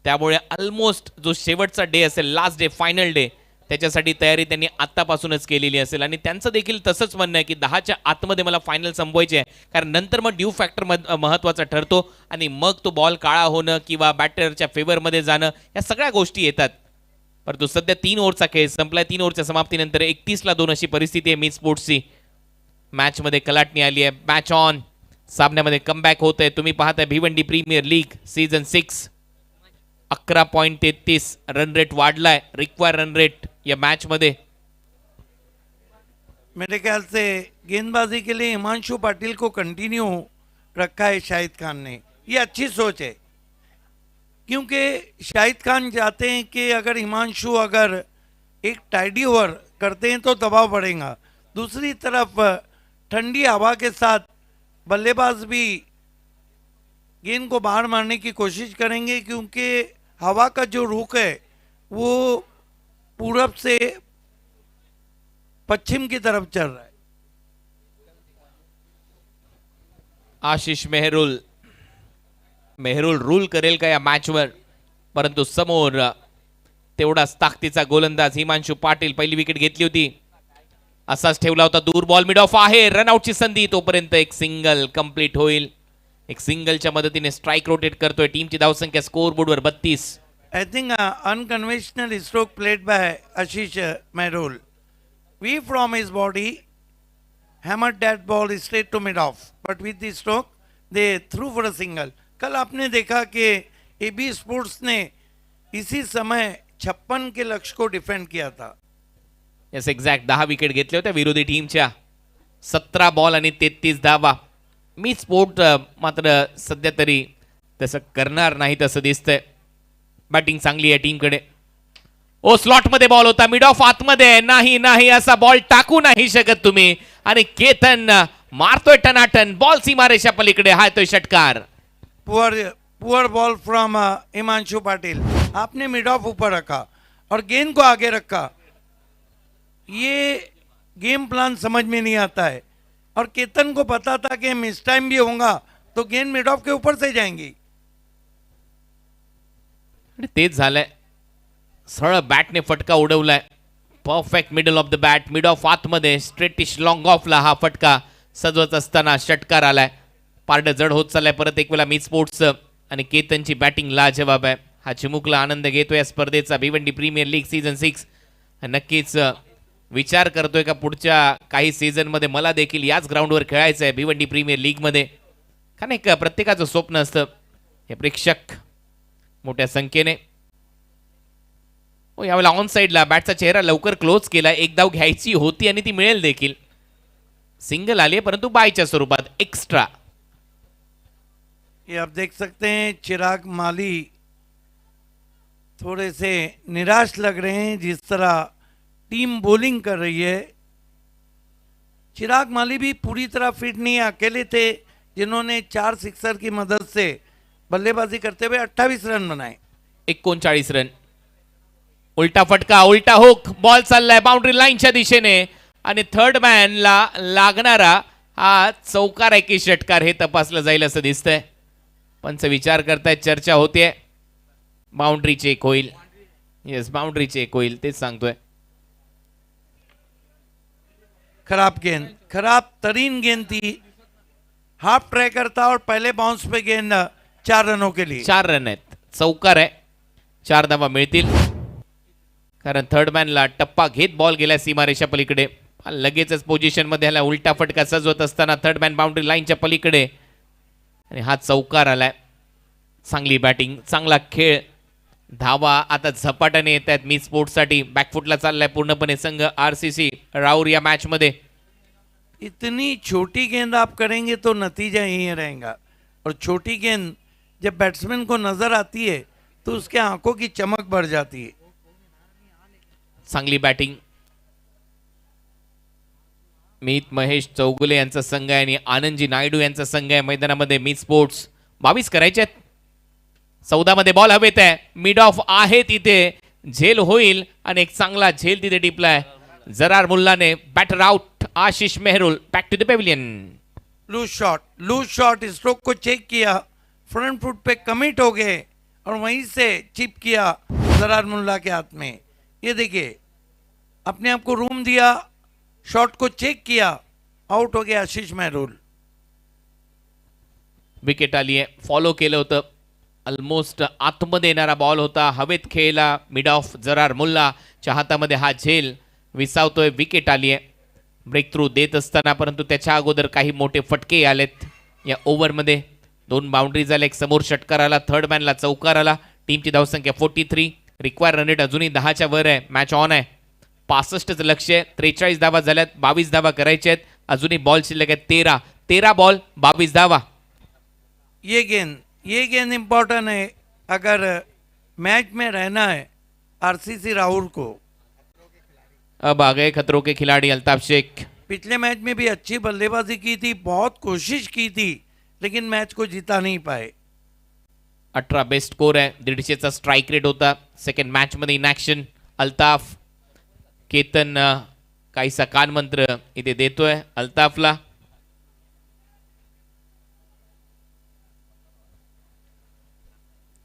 त्यामुळे ऑलमोस्ट जो शेवटचा डे असेल, लास्ट डे, फायनल डे, त्याच्यासाठी तयारी त्यांनी आत्तापासूनच केलेली असेल. आणि त्यांचं देखील तसंच म्हणणं आहे की 10च्या आतमध्ये मला फायनल संपवायचे आहे, कारण नंतर मग ड्यू फॅक्टर महत्त्वाचा ठरतो, आणि मग तो बॉल काळा होणं किंवा बॅटरच्या फेवरमध्ये जाणं, या सगळ्या गोष्टी येतात. परंतु सध्या 3 ओव्हरचा खेळ संपलाय. 3 ओव्हरच्या समाप्तीनंतर 31-2 अशी परिस्थिती आहे मी स्पोर्ट्सची. मॅचमध्ये कलाटणी आली आहे. Match on. सामन्यामध्ये कमबॅक होत आहे. तुम्ही पाहताय Bhiwandi premier league season 6. 11.33 run rate वाढलाय, रिक्वायर रन रेट या मैच में. मेरे ख्याल से गेंदबाजी के लिए हिमांशु पाटिल को कंटिन्यू रखा है शाहिद खान ने, ये अच्छी सोच है, क्योंकि शाहिद खान चाहते हैं कि अगर हिमांशु अगर एक टाइडी ओवर करते हैं तो दबाव बढ़ेगा, दूसरी तरफ ठंडी हवा के साथ बल्लेबाज भी गेंद को बाहर मारने की कोशिश करेंगे, क्योंकि हवा का जो रुख है वो पूरब से पश्चिम की तरफ चल रहा है। आशिष मेहरुल रूल करेल का या मॅचवर, परंतु समोर तेवढाच ताकदीचा गोलंदाज हिमांशु पाटील पहिली विकेट घेतली होती, असाच ठेवला होता दूर बॉल मिड ऑफ आहे, रनआउटची संधी, तोपर्यंत एक सिंगल कंप्लीट होईल, एक सिंगलच्या मदतीने स्ट्राइक रोटेट करतोय, टीमची धावसंख्या स्कोर बोर्डवर 32. I think unconventional stroke played by Ashish Mehrul. We from his body hammered that ball straight to mid off, but with the stroke they threw for a single. कल आपने देखा कि AB sports ने इसी समय 56 के लक्ष्य को डिफेंड किया था. यस एक्झॅक्ट 10 विकेट घेतल्या होत्या विरोधी टीमच्या, 17 बॉल आणि 33 धावा. मी स्पोर्ट मात्र सध्या तरी तसं करणार नाही तसं दिसतंय. बॅटिंग चांगली आहे टीमकडे. ओ स्लॉट मध्ये बॉल होता, मिड ऑफ आतमध्ये, नाही नाही असा बॉल टाकू नाही शकत तुम्ही, आणि केतन मारतोय टनाटन, बॉल सीमारेषा पलीकडे, हा तो षटकार. Poor ball from Himanshu Patil. आपने मिड ऑफ ऊपर रखा और गेंद को आगे रखा, ये गेम प्लान समझ में नहीं आता है, और केतन को पता था कि मिस टाइम भी होगा तो गेंद मिड ऑफ के ऊपर से जाएंगी. आणि तेच झालंय, सरळ बॅटने फटका उडवलाय, perfect middle of the bat, mid off आतमध्ये, स्ट्रेटिश लॉंग ऑफला हा फटका सजवत असताना षटकार आलाय. पारड जड होत चाललाय परत एक वेळा मी स्पोर्ट्सचं, आणि केतनची बॅटिंग लाजवाब आहे. हा चिमुकला आनंद घेतोय या स्पर्धेचा, भिवंडी प्रीमियर लीग सीझन 6. नक्कीच विचार करतोय का पुढच्या काही सीझन मध्ये मला देखील याच ग्राउंडवर खेळायचं आहे भिवंडी प्रीमियर लीग मध्ये. का नाही का प्रत्येकाचं स्वप्न असतं. हे प्रेक्षक मोठ्या संख्येने. हो यावेळेला ऑन साइडला बॅटचा चेहरा लवकर क्लोज केला, एक धाव घ्यायची होती आणि ती मिळेल देखील. सिंगल आली आहे परंतु बायच्या स्वरूपात एक्स्ट्रा. ये आप देख सकते हैं चिराग माली थोड़े से निराश लग रहे हैं जिस तरह टीम बॉलिंग कर रही है. चिराग माली भी पूरी तरह फिट नहीं है, अकेले थे जिन्होंने 4 सिक्सर की मदद से बल्लेबाजी करते हुए 28 रन बनाए. 39 रन. उलटा फटका, उलटा हुक, बॉल चाललाय बाउंड्री लाईनच्या दिशेने, आणि थर्ड मॅनला लागणारा हा चौकार आहे की षटकार हे तपासलं जाईल असं दिसतंय. पंच विचार करतायत, चर्चा होतीये. बाउंड्री चेक होईल. येस बाउंड्री चेक होईल, तेच सांगतोय. खराब गेंद, खराब तरीन गेंद थी, हाफ ट्रैकर था और पहले बाउंस पे गेंद 4 रनों के लिए. 4 रन आहेत, चौकार आहे, 4 धावा मिळतील. कारण थर्ड मॅनला टप्पा घेत बॉल गेला सीमारेषा पलीकडे. लगेचच पोझिशन मध्ये आला, उलटा फटका सजवत असताना थर्ड मॅन बाउंड्री लाईनच्या पलीकडे, आणि हा चौकार आलाय. चांगली बॅटिंग, चांगला खेळ, धावा आता झपाट्याने येत आहेत मी स्पोर्ट्ससाठी. बॅकफुटला चाललाय पूर्णपणे संघ आरसीसी राऊर या मॅच मध्ये. इतनी छोटी गेंद आप करेंगे तो नतीजा यही रहेगा, और छोटी गेंद जब बैट्समैन को नजर आती है तो उसके आंखों की चमक बढ़ जाती है. चांगली बॅटिंग. मीत महेश चौगुले यांचा संघ आहे आणि आनंदजी नायडू यांचा संघ आहे मैदानामध्ये. मी स्पोर्ट्स 22 करायचे आहेत. 14 मध्ये बॉल हवेत आहे, मिड ऑफ आहे तिथे, झेल होईल आणि एक चांगला झेल तिथे टिपलाय जरार मुल्लाने. Batter out. Ashish Mehrul back to the pavilion. Loose shot, stroke को चेक किया, फ्रंट फुट पे कमिट हो गए और वहीं से चिप किया जरार मुल्ला के हाथ में. ये देखिए अपने आप को रूम दिया, शॉट को चेक किया, आउट हो गया आशीष मेहरुल. विकेट आली आहे. फॉलो केलं होतं, ऑलमोस्ट आतमध्ये येणारा बॉल होता, हवेत खेळला, मिड ऑफ जरार मुल्लाच्या हातामध्ये हा झेल विसावतोय. विकेट आली आहे ब्रेक थ्रू देत असताना, परंतु त्याच्या अगोदर काही मोठे फटके आलेत या ओव्हरमध्ये. 2 बाउंड्री झाल्या, एक समोर षटकार आला, थर्ड मॅनला चौकार आला. टीमची धावसंख्या 43, रिक्वायर रन रेट अजूनही 10च्या वर आहे. मॅच ऑन आहे. 65च लक्ष्य आहे. 43 धावा झाल्यात, 22 धावा करायच्या आहेत. अजूनही बॉल शिल्लक आहेत 13 बॉल 22 धावा. ये गेंद इम्पोर्टेंट है अगर मैच में रहना है आरसीसी राहुल को। अब आ गए खतरों के खिलाड़ी अल्ताफ शेख। पिछले मैच में भी अच्छी बल्लेबाजी की थी, बहुत कोशिश की थी, लेकिन मैच को जिता नहीं पाए। 18 बेस्ट स्कोर आहे, 150चा स्ट्राईक रेट होता सेकंड मॅच मध्ये इन ऍक्शन. अल्ताफ केतन काहीसा कानमंत्र इथे देतोय अल्ताफला.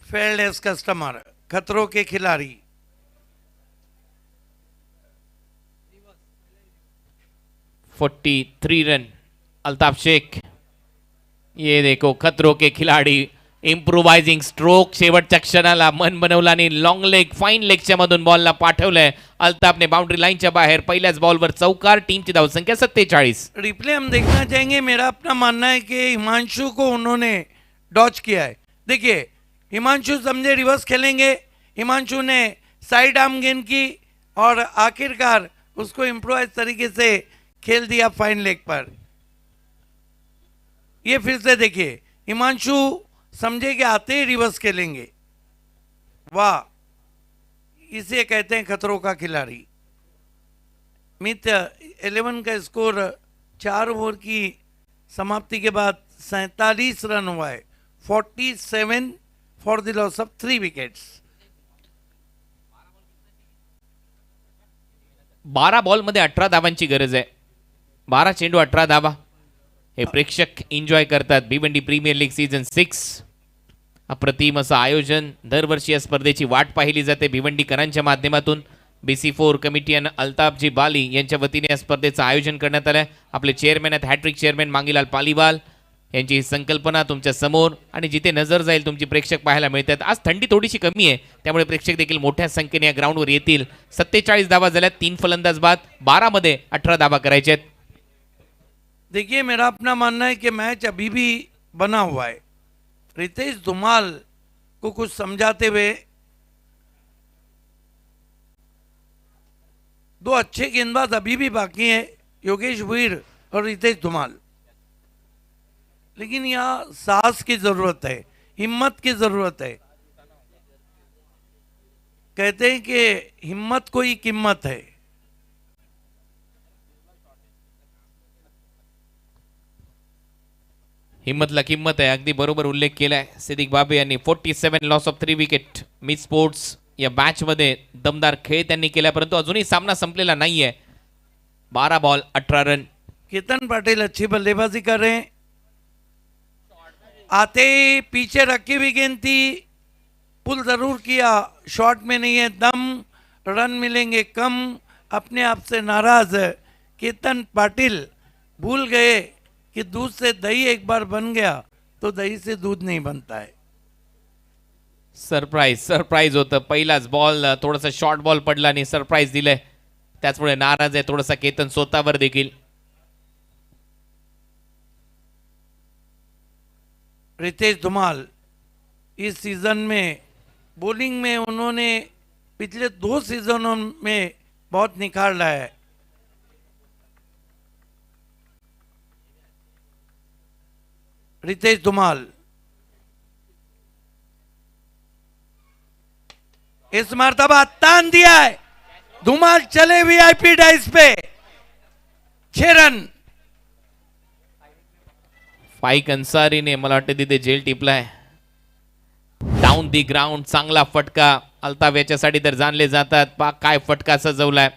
फेल्ड एज कस्टमर, खतरों के खिलाड़ी। 43 रन अल्ताफ शेख. ये देखो खतरों के खिलाडी इम्प्रोवायझिंग स्ट्रोक शेवटच्या क्षणाला मन बनवला आणि लॉंग लेग फाईन लेगच्या मधून बॉलला पाठवलंय. अल्ताफने बाउंड्री लाईनच्या बाहेर पहिल्याच बॉलवर चौकार. टीमची धावसंख्या 47. रिप्ले हम देखना चाहेंगे। मेरा अपना मानना है कि हिमांशु को उन्होंने डॉच किया है। देखिए हिमांशु समझे रिवर्स खेलेंगे, हिमांशु ने साइड आर्म गेंद की और आखिरकार उसको इम्प्रोवाइज तरीके से खेल दिया फाइन लेग पर। ये फिर से देखिए हिमांशु समझे कि आते ही रिवर्स खेलेंगे। वाह, इसे कहते हैं खतरों का खिलाड़ी। मित 11 का स्कोर 4 ओवर की समाप्ति के बाद 47 रन हुआ है। 47 for the loss of 3 wickets. 12 ball मध्ये 18 धावांची गरज आहे. 12 चेंडू 18 धावा. हे प्रेक्षक एन्जॉय करतात. Bhiwandi premier league season 6. अप्रतिम असं आयोजन. दरवर्षी या स्पर्धेची वाट पाहिली जाते भिवंडीकरांच्या माध्यमातून. BC4 कमिटी आणि अल्ताफजी बाली यांच्या वतीने या स्पर्धेचं आयोजन करण्यात आलं आहे. आपले चेअरमॅन आहेत हॅट्रिक चेअरमॅन मांगीलाल पालीवाल यांची ही संकल्पना तुमच्या समोर. आणि जिथे नजर जाईल तुमची प्रेक्षक पाहायला मिळतात. आज थंडी थोडीशी कमी आहे त्यामुळे प्रेक्षक देखील मोठ्या संख्येने या ग्राउंडवर येतील. 47 धावा झाल्या. 3 फलंदाज बाद. 12 मध्ये 18 धावा करायच्या आहेत. देखिए मेरा अपना मानना है कि मैच अभी भी बना हुआ है। रितेश धुमाल को कुछ समझाते हुए 2 अच्छे गेंदबाज अभी भी बाकी हैं, योगेश भुईर और रितेश धुमाल। लेकिन यहाँ साहस की जरूरत है, हिम्मत की जरूरत है। कहते हैं कि हिम्मत को ही कीमत है। हिम्मतला किंमत आहे. अगदी बरोबर उल्लेख केलाय सिद्दीक बाबे यांनी. 47 loss of 3 wicket. Mid sports या मॅच मध्ये दमदार खेळ त्यांनी केला परंतु अजूनही सामना संपलेला नाहीये. 12 बॉल 18 रन. केतन पाटिल अच्छी बल्लेबाजी कर रहे हैं। आते ही पीछे रखी हुई गेंद थी, पुल जरूर किया, शॉट में नहीं है दम, रन मिलेंगे कम। अपने आप से नाराज केतन पाटिल भूल गए कि दूध से दही एक बार बन गया तो दही से दूध नहीं बनता है। सरप्राईज होतं. पहिलाच बॉल थोडासा शॉर्ट बॉल पडला आणि सरप्राईज दिलंय. त्याचमुळे नाराज आहे थोडासा केतन स्वतःवर देखील. रितेश धुमाल इस सीजन में बॉलिंग में उन्होंने पिछले 2 सीजनों में बहुत निखार लाया है। रितेश धुमाल इस मर्तबा तान दिया है। धुमाल चले VIP डाइस पे 6 रन। फाईक अन्सारीने मला वाटतं तिथे झेल टिपलाय. Down the ground. चांगला फटका. अल्ताफ याच्यासाठी तर जाणले जातात. पा काय फटका सजवलाय.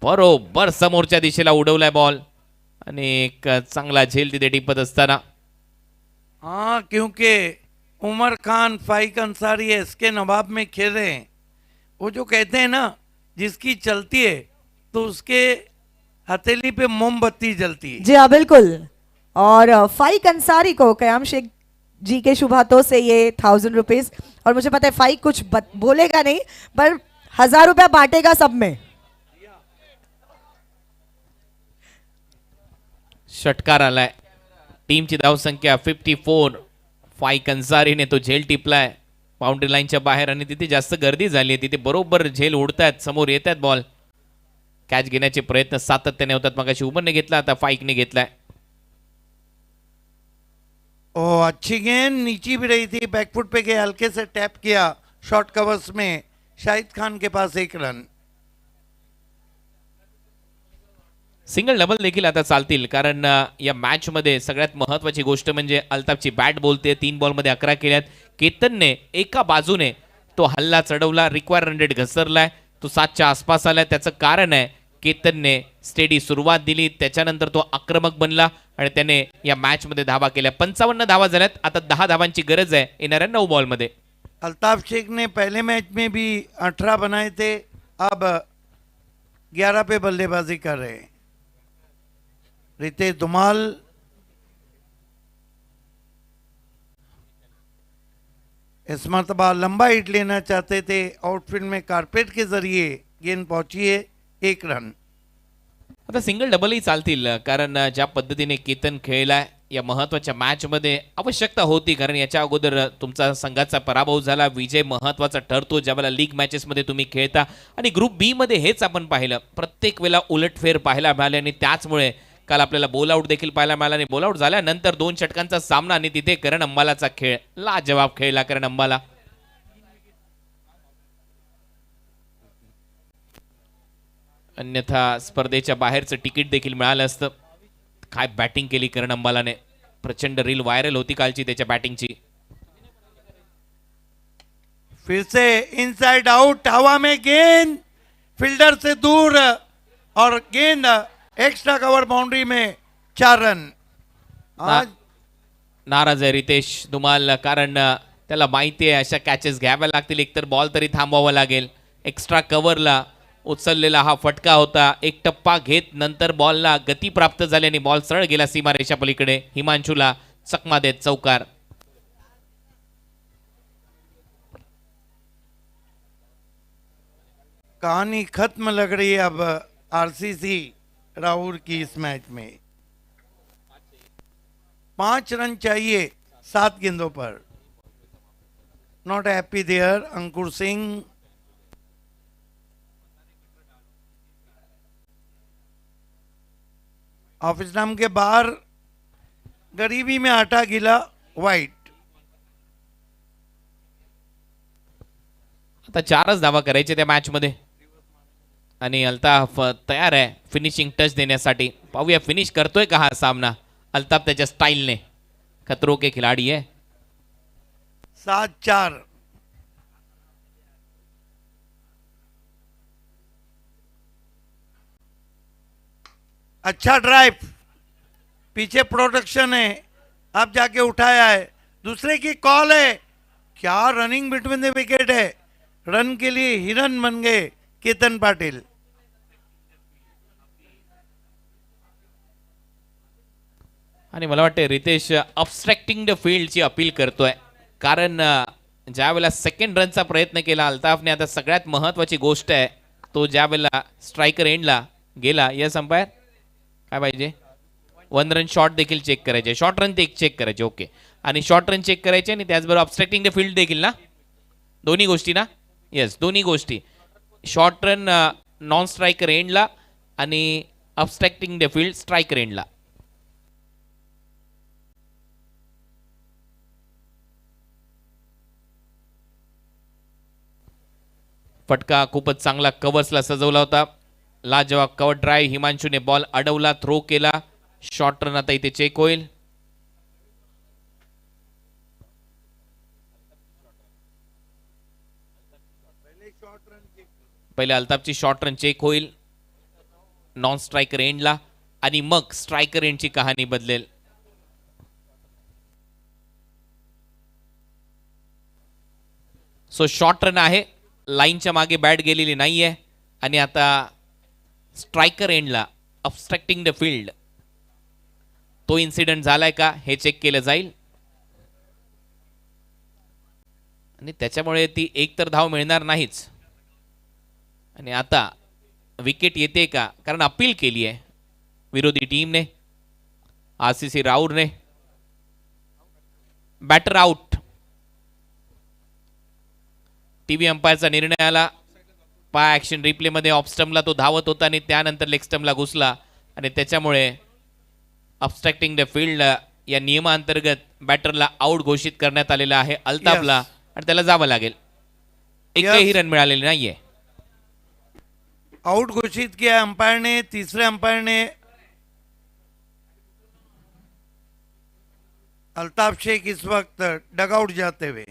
बरोबर समोरच्या दिशेला उडवलाय बॉल आणि एक चांगला झेल तिथे टिपत असताना. हाँ, क्योंकि उमर खान फाइक अंसारी SK नवाब में खेल रहे हैं। वो जो कहते हैं ना जिसकी चलती है तो उसके हथेली पे मोमबत्ती जलती है। जी हाँ बिल्कुल। और फाइक अंसारी को कयाम शेख जी के शुभ हाथों से ये 1000 रुपीज। और मुझे पता है फाइक कुछ बोलेगा नहीं पर 1000 रुपया बांटेगा सब में। षटकार आलाय. टीमची धावसंख्या 54. फाईक अन्सारीने तो झेल टिपलाय बाउंड्री लाईनच्या बाहेर आणि तिथे जास्त गर्दी झाली आहे. तिथे बरोबर झेल उडतायत. समोर येत आहेत बॉल. कॅच घेण्याचे प्रयत्न सातत्याने होतात. मगाशी उमरने घेतला, आता फाईकने घेतलाय. अच्छी गेंद नीची भी रही थी, बैकफुट पे गए, हल्के से टैप किया शॉर्ट कवर्स में, शाहिद खान के पास 1 रन। सिंगल डबल देखील आता चालतील, कारण या मॅच मध्ये सगळ्यात महत्वाची गोष्ट म्हणजे अल्ताफची बॅट बोलते. 3 बॉलमध्ये 11 केल्यात. केतनने एका बाजूने तो हल्ला चढवला, रिक्वायर रन रेट घसरलाय, तो 7च्या आसपास आलाय. त्याचं कारण आहे केतनने स्टेडी सुरुवात दिली, त्याच्यानंतर तो आक्रमक बनला आणि त्याने या मॅच मध्ये धावा केल्या. 55 धावा झाल्यात. आता 10 धावांची गरज आहे येणाऱ्या 9 बॉलमध्ये. अल्ताफ शेख ने पहले मैच में भी 18 बनाए थे, अब 11 पे बल्लेबाजी कर रहे हैं। रितेश धुमाल इस मरतबा लंबा हिट लेना चाहते थे, आउटफील्ड में कारपेट के जरिए गेंद पहुंची है, 1 रन। आता सिंगल डबलही चालतील, कारण ज्या पद्धतीने केतन खेळलाय या महत्वाच्या मॅच मध्ये आवश्यकता होती, कारण याच्या अगोदर तुमचा संघाचा पराभव झाला. विजय महत्वाचा ठरतो ज्यावेळेला लीग मॅचेस मध्ये तुम्ही खेळता, आणि ग्रुप बी मध्ये हेच आपण पाहिलं. प्रत्येक वेळेला उलटफेर पाहायला मिळाले आणि त्याचमुळे काल आपल्याला बॉलआउट देखील पाहायला मिळाला. आणि बॉलआउट झाल्यानंतर 2 षटकांचा सामना आणि तिथे करण अंबालाचा खेळ, लाजवाब खेळला करण अंबाला. अन्यथा स्पर्धेच्या बाहेरचं तिकीट देखील मिळालं असतं. काय बॅटिंग केली करण अंबालाने, प्रचंड रील व्हायरल होती कालची त्याच्या बॅटिंगची. फिर से इनसाइड आउट, हवा में गेंद फील्डर से दूर और गेंद एक्स्ट्रा कवर बाउंड्री में, 4 रन। आज नाराज आहे रितेश धुमाल, कारण त्याला माहिती आहे अशा कॅचेस घ्याव्या लागतील, एकतर बॉल तरी थांबवावा लागेल. एक्स्ट्रा कव्हरला उचललेला हा फटका होता. एक टप्पा घेत नंतर बॉलला गती प्राप्त झाली आणि बॉल सरळ गेला सीमारेषा पलीकडे. हिमांशूला चकमा देत चौकार. कहानी खत्म लग रही है अब आरसीसी राहुल की इस मैच में। 5 रन चाहिए 7 गेंदों पर। Not happy there Ankur Singh. Office नाम के बाहर गरीबी में आटा गिला, वाइट। आता 4च धावा करायचे त्या मॅच मध्ये आणि अल्ताफ तयार आहे फिनिशिंग टच देण्यासाठी. पाहूया फिनिश करतोय का हा सामना अल्ताफ त्याच्या स्टाईलने. खतरों के खिलाडी है. 7-4। अच्छा ड्राइव, पीछे प्रोटेक्शन है, अब जाके उठाया है, दूसरे की कॉल है। क्या रनिंग बिटवीन द विकेट है, रन के लिए हिरन बन गए केतन पाटिल। आणि मला वाटतं रितेश अबस्ट्रॅक्टिंग द फील्डची अपील करतोय, कारण ज्या वेळेला सेकंड रनचा प्रयत्न केला अल्ताफने, आता सगळ्यात महत्वाची गोष्ट आहे तो ज्या वेळेला स्ट्रायकर एंडला गेला. यस अंपायर काय पाहिजे, 1 रन शॉट देखील चेक करायचे, शॉर्ट रन ते चेक करायचे. ओके, आणि शॉर्ट रन चेक करायचे आणि त्याचबरोबर अबस्ट्रॅक्टिंग द फील्ड देखील ना, दोन्ही गोष्टी ना. येस, दोन्ही गोष्टी, शॉर्ट रन नॉन स्ट्रायकर एंडला आणि अबस्ट्रॅक्टिंग द फील्ड स्ट्रायकर एंडला. फटका खूपच चांगला कव्हर्सला सजवला होता. लाजवाब कव्हर ड्राईव्ह, हिमांशूने बॉल अडवला, थ्रो केला. शॉर्ट रन आता इथे चेक होईल. पहिले अल्ताफची शॉर्ट रन चेक होईल नॉन स्ट्रायकर एंडला, आणि मग स्ट्रायकर एंडची कहाणी बदलेल. सो शॉर्ट रन आहे, लाईनच्या मागे बॅट गेलेली नाहीये, आणि आता स्ट्रायकर एंडला अबस्ट्रॅक्टिंग द फील्ड तो इन्सिडेंट झालाय का हे चेक केलं जाईल, आणि त्याच्यामुळे ती एक तर धाव मिळणार नाहीच. आणि आता विकेट येते का, कारण अपील केली आहे विरोधी टीमने, आरसीसी राऊरने. Batter out. टीव्ही अंपायरचा निर्णय आला. पाय ऍक्शन रिप्ले मध्ये ऑफ स्टंपला तो धावत होता आणि त्यानंतर लेग स्टंपला घुसला, आणि त्याच्यामुळे अबस्ट्रॅक्टिंग द फील्ड या नियमांतर्गत बॅटरला आउट घोषित करण्यात आलेला आहे अल्ताफला आणि त्याला जावं लागेल. एकही रन मिळालेले नाहीये. आउट घोषित किया अंपायर ने, तीसरे अंपायर ने अल्ताफ शेख इस वक्त डगआउट जाते हुए.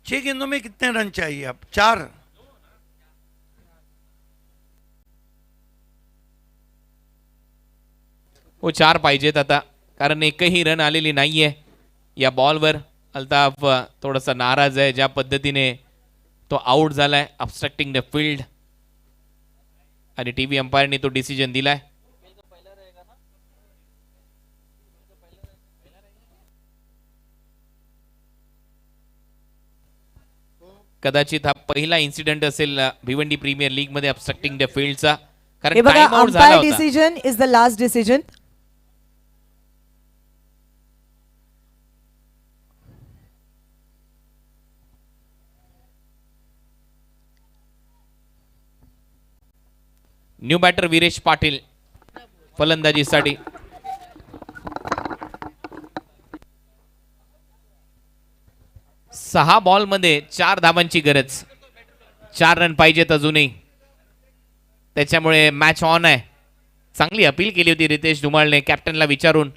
6 गेंदों में कितने रन चाहिए अब? 4. हो 4 पाहिजेत आता, कारण एकही रन आलेली नाहीये या बॉलवर. अल्ताफ थोडासा नाराज आहे ज्या पद्धतीने तो आउट झालाय, ऑब्स्ट्रक्टिंग द फील्ड, आणि टीव्ही अंपायरने तो डिसिजन दिलाय. कदाचित हा पहिला इन्सिडेंट असेल भिवंडी प्रीमियर लीग मध्ये ऑब्स्ट्रक्टिंग द फील्डचा, हे कारण बघा, टाइम आउट झाला अंपायर होता. Decision is the last decision. New batter Viresh Patil फलंदाजीसाठी. सहा बॉल मध्ये 4 धावांची गरज, 4 रन पाहिजेत अजूनही, त्याच्यामुळे मॅच ऑन आहे. चांगली अपील केली होती रितेश धुमाळने कॅप्टनला विचारून.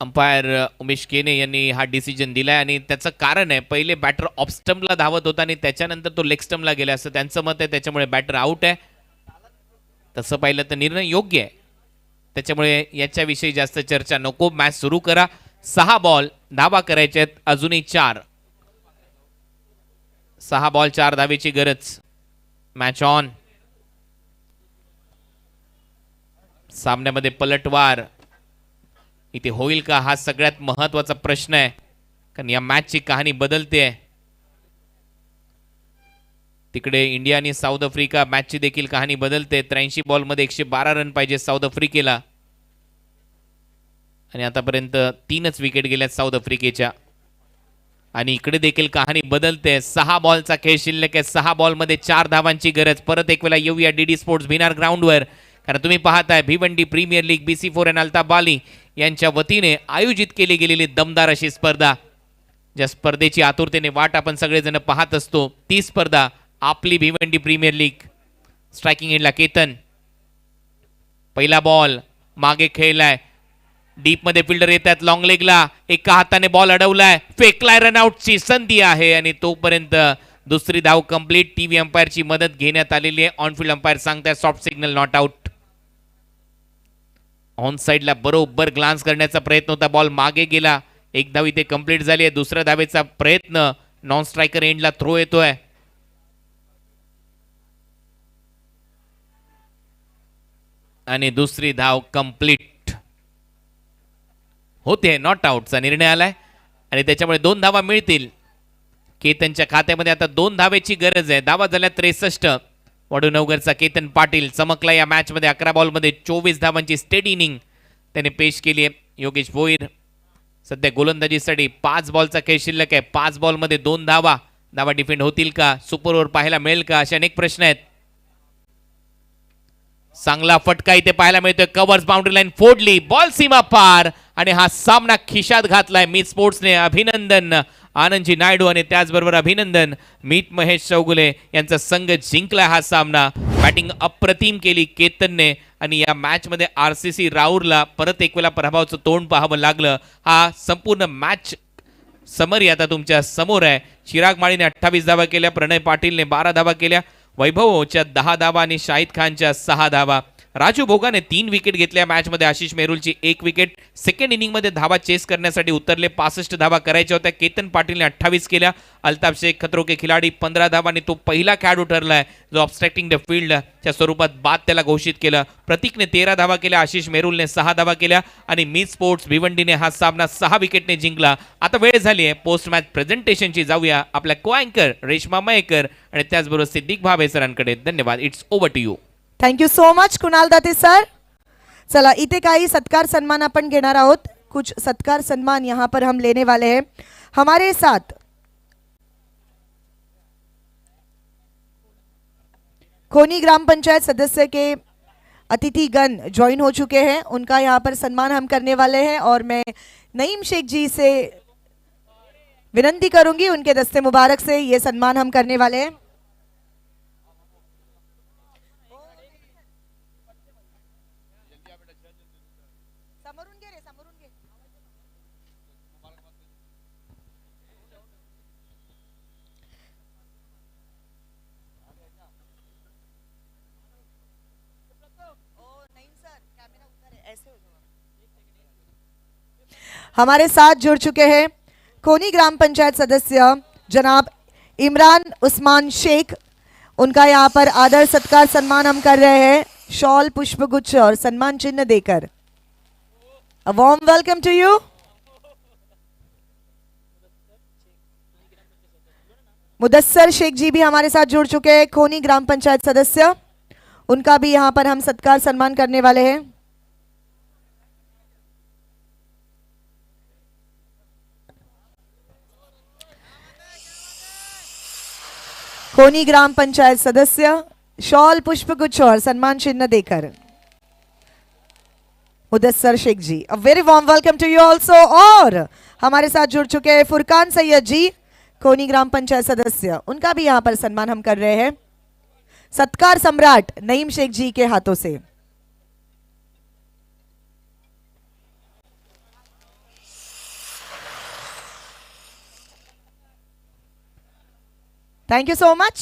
अंपायर उमेश केने यांनी हा डिसिजन दिलाय आणि त्याचं कारण आहे, पहिले बॅटर ऑफ स्टंपला धावत होता आणि त्याच्यानंतर तो लेग स्टंपला गेला असं त्यांचं मत आहे, त्याच्यामुळे बॅटर आउट आहे. तसं पाहिलं तर निर्णय योग्य आहे, त्याच्यामुळे याच्याविषयी जास्त चर्चा नको. मॅच सुरू करा. 6 बॉल, धावा करायच्या आहेत अजूनही 4. 6 बॉल 4 धावेची गरज. Match on. सामन्यामध्ये पलटवार इथे होईल का, हा सगळ्यात महत्वाचा प्रश्न आहे, कारण या मॅचची कहाणी बदलते आहे. तिकडे इंडिया आणि साऊथ आफ्रिका मॅचची देखील कहाणी बदलते. 83 बॉलमध्ये 112 रन पाहिजे साऊथ आफ्रिकेला, आणि आतापर्यंत 3च विकेट गेल्यात साऊथ आफ्रिकेच्या. आणि इकडे देखील कहाणी बदलते. 6 बॉलचा खेळ शिल्लक आहे. 6 बॉलमध्ये 4 धावांची गरज. परत एक वेळा येऊया डीडी स्पोर्ट्स भिनार ग्राउंडवर, कारण तुम्ही पाहताय भिवंडी प्रीमियर लीग BC4 आणि अल्ताफ बाली यांच्या वतीने आयोजित केली गेलेली दमदार अशी स्पर्धा, ज्या स्पर्धेची आतुरतेने वाट आपण सगळेजण पाहत असतो. ती स्पर्धा आपली भिवंडी प्रीमियर लीग. स्ट्रायकिंग एंडला केतन. पहिला बॉल मागे खेळलाय, डीप मध्ये फिल्डर येत आहेत लॉंग लेगला, एका हाताने बॉल अडवलाय, फेकलाय, रनआउटची संधी आहे आणि तोपर्यंत दुसरी धाव कंप्लीट. टीव्ही अंपायरची मदत घेण्यात आलेली आहे. ऑन फील्ड अंपायर सांगताय soft signal not out. On साइडला बरोबर ग्लान्स करण्याचा प्रयत्न होता, बॉल मागे गेला. एक धाव इथे कंप्लीट झाली आहे. दुसऱ्या धावेचा प्रयत्न, नॉन स्ट्रायकर एंडला थ्रो येतोय आणि दुसरी धाव कंप्लीट होते. नॉट आउटचा निर्णय आलाय आणि त्याच्यामुळे 2 धावा मिळतील. केतनच्या खात्यामध्ये आता 2 धावेची गरज आहे. धावा झाल्या 63. वडूनवगरचा केतन पाटील चमकला या मॅच मध्ये. 11 बॉलमध्ये 24 धावांची स्टेडी इनिंग त्याने पेश केली आहे. योगेश भोईर सध्या गोलंदाजीसाठी 5 बॉलचा खेळ शिल्लक आहे. 5 बॉलमध्ये 2 धावा. धावा डिफेंड होतील का, सुपर ओव्हर पाहायला मिळेल का, असे अनेक प्रश्न आहेत. चांगला फटका इथे पाहायला मिळतोय. कव्हर्स बाउंड्री लाईन फोडली, बॉल सीमा पार आणि हा सामना खिशात घातलाय मीत स्पोर्ट्सने. अभिनंदन आनंदजी नायडू आणि त्याचबरोबर अभिनंदन मीत महेश चौगुले यांचा संघ जिंकला हा सामना. बॅटिंग अप्रतिम केली केतनने आणि या मॅच मध्ये RCC राऊरला परत एक वेळा पराभवाचं तोंड पाहावं लागलं. हा संपूर्ण मॅच समरी आता तुमच्या समोर आहे. चिराग माळीने 28 धावा केल्या, प्रणय पाटीलने 12 धावा केल्या, वैभवच्या 10 धावा आणि शाहिद खानच्या 6 धावा. राजू भोगाने 3 विकेट घेतल्या मॅचमध्ये. आशिष मेरुलची 1 विकेट. सेकंड इनिंगमध्ये धावा चेस करण्यासाठी उतरले. 65 धावा करायच्या होत्या. केतन पाटीलने 28 केल्या. अल्ताफ शेख खतरो के खिलाडी 15 धावा आणि तो पहिला खेळाडू ठरलाय जो ऑब्स्ट्रक्टिंग द फील्डच्या स्वरूपात बाद त्याला घोषित केलं. प्रतीकने 13 धावा केल्या, आशिष मेरुलने 6 धावा केल्या आणि मीत स्पोर्ट्स भिवंडीने हा सामना 6 विकेटने जिंकला. आता वेळ झाली आहे पोस्ट मॅच प्रेझेंटेशनची. जाऊया आपल्या को अँकर रेश्मा मयेकर आणि त्याचबरोबर सिद्दीक भावे सरांकडे. धन्यवाद. It's over to you. Thank you so much Kunal Date sir. चला इथे काही सत्कार सम्मान अपन घेणार आहोत. कुछ सत्कार सम्मान यहाँ पर हम लेने वाले हैं. हमारे साथ खोनी ग्राम पंचायत सदस्य के अतिथिगण ज्वाइन हो चुके हैं, उनका यहाँ पर सम्मान हम करने वाले हैं और मैं नईम शेख जी से विनती करूंगी उनके दस्ते मुबारक से ये सम्मान हम करने वाले हैं। हमारे साथ जुड़ चुके हैं खोनी ग्राम पंचायत सदस्य जनाब इमरान उस्मान शेख, उनका यहाँ पर आदर सत्कार सम्मान हम कर रहे हैं शॉल पुष्पगुच्छ और सम्मान चिन्ह देकर। A warm welcome to you. Mudassar Shaikh ji भी हमारे साथ जुड़ चुके हैं, खोनी ग्राम पंचायत सदस्य, उनका भी यहाँ पर हम सत्कार सम्मान करने वाले हैं। खोनी ग्राम पंचायत सदस्य शॉल पुष्पगुच्छ और सम्मान चिन्ह देकर Mudassar Shaikh ji, a very warm welcome to you also. और हमारे साथ जुड़ चुके हैं फुरकान सैयद जी, खोनी ग्राम पंचायत सदस्य, उनका भी यहाँ पर सम्मान हम कर रहे हैं सत्कार सम्राट नईम शेख जी के हाथों से। Thank you so much.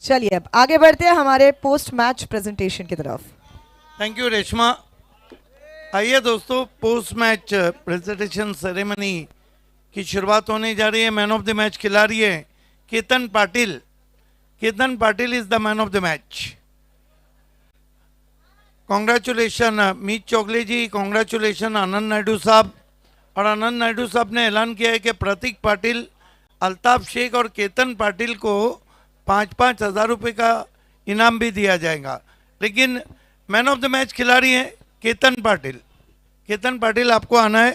चलिए अब आगे बढ़ते हैं हमारे पोस्ट मैच प्रेजेंटेशन की तरफ। Thank you Reshma. आइए दोस्तों, पोस्ट मैच प्रेजेंटेशन सेरेमनी की शुरुआत होने जा रही है। मैन ऑफ द मैच खिलाड़ी है Ketan Patil. Ketan Patil is the man of the match. Congratulation Meet Chogle ji, congratulation Anand Naidu sahab. और आनंद नायडू साहब ने ऐलान किया है कि प्रतीक पाटिल, अल्ताफ शेख और केतन पाटिल को 5-5 हज़ार रुपये का इनाम भी दिया जाएगा। लेकिन मैन ऑफ द मैच खिलाड़ी हैं केतन पाटिल। केतन पाटिल, आपको आना है।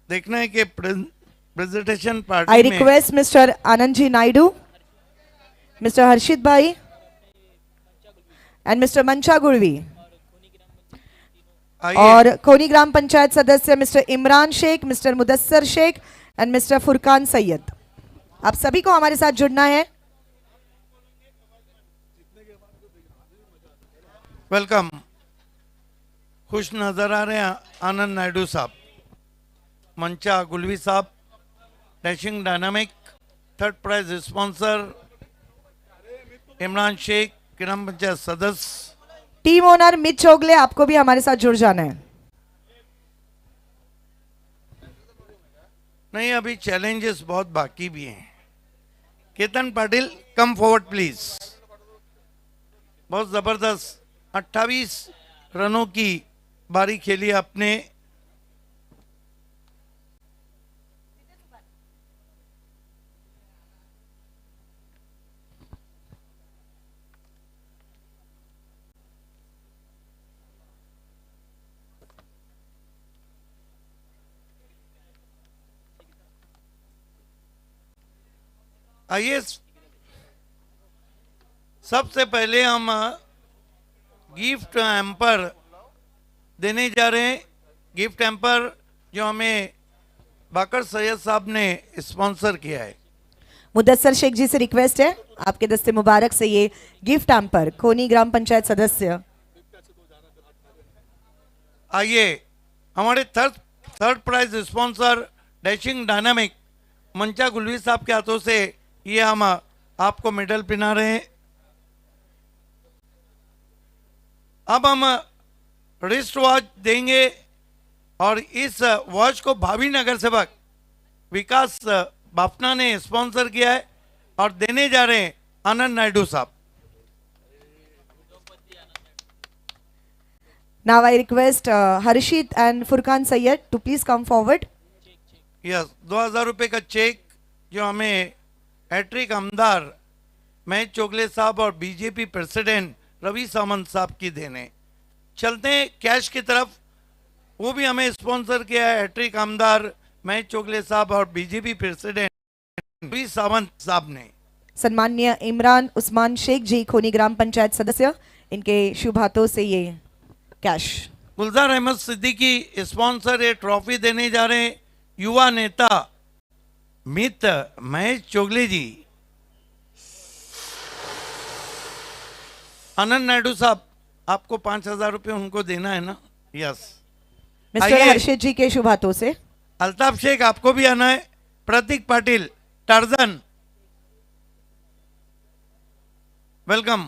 देखना है कि प्रेजेंटेशन आई पार्टी में request mister Anand ji Naidu, mister हर्षित भाई एंड मिस्टर मंचा गुड़वी और खोनी ग्राम पंचायत सदस्य mister Imran Shaikh, mister Mudassar Shaikh and mister Furqan Sayyed, आप सभी को हमारे साथ जुड़ना है। वेलकम। खुश नजर आ रहे हैं Anand Naidu sahab, Mancha Gulvi sahab, dashing dynamic, third prize sponsor Imran Shaikh, ग्राम पंचायत सदस्य। टीम ओनर मित चोगले, आपको भी हमारे साथ जुड़ जाना है। नहीं, अभी चैलेंजेस बहुत बाकी भी हैं। Ketan Patil, come forward please. बहुत जबरदस्त 28 रनों की बारी खेली आपने। आइए सबसे पहले हम गिफ्ट हैम्पर देने जा रहे हैं। गिफ्ट हैम्पर जो हमें बाकर सैयद साहब ने स्पॉन्सर किया है। मुदस्सर शेख जी से रिक्वेस्ट है आपके दस्ते मुबारक से ये गिफ्ट हैम्पर खोनी ग्राम पंचायत सदस्य। आइए हमारे third prize sponsor dashing dynamic Mancha Gulvi sahab के हाथों से ये हम आपको मेडल पहना रहे हैं। अब हम रिस्ट वॉच देंगे और इस वॉच को भावी नगर सेवक विकास बापना ने स्पॉन्सर किया है और देने जा रहे हैं आनंद नायडू साहब। Now I request Harshit and Furkan Sayyed to please come forward. Yes, 2000 रुपये का चेक जो हमें हैट्रिक आमदार महेश चोगले साहब और बीजेपी प्रेसिडेंट रवि सामंत साहब की देन है। चलते हैं कैश की तरफ, वो भी हमें स्पॉन्सर किया है हैट्रिक आमदार महेश चोगले साहब और बीजेपी प्रेसिडेंट रवि सावंत साहब ने। सन्मान्य इमरान उस्मान शेख जी, खोनी ग्राम पंचायत सदस्य, इनके शुभ हाथों से ये कैश। गुलजार अहमद सिद्दीकी स्पॉन्सर ये ट्रॉफी देने जा रहे हैं युवा नेता मित्र महेश चोगले जी। आनंद नायडू साहब, आपको 5,000 रुपये उनको देना है ना? यस। मिस्टर आइए। हर्षित जी के शुभ हाथों से। अल्ताफ शेख आपको भी आना है। प्रतीक पाटिल टार्जन, वेलकम।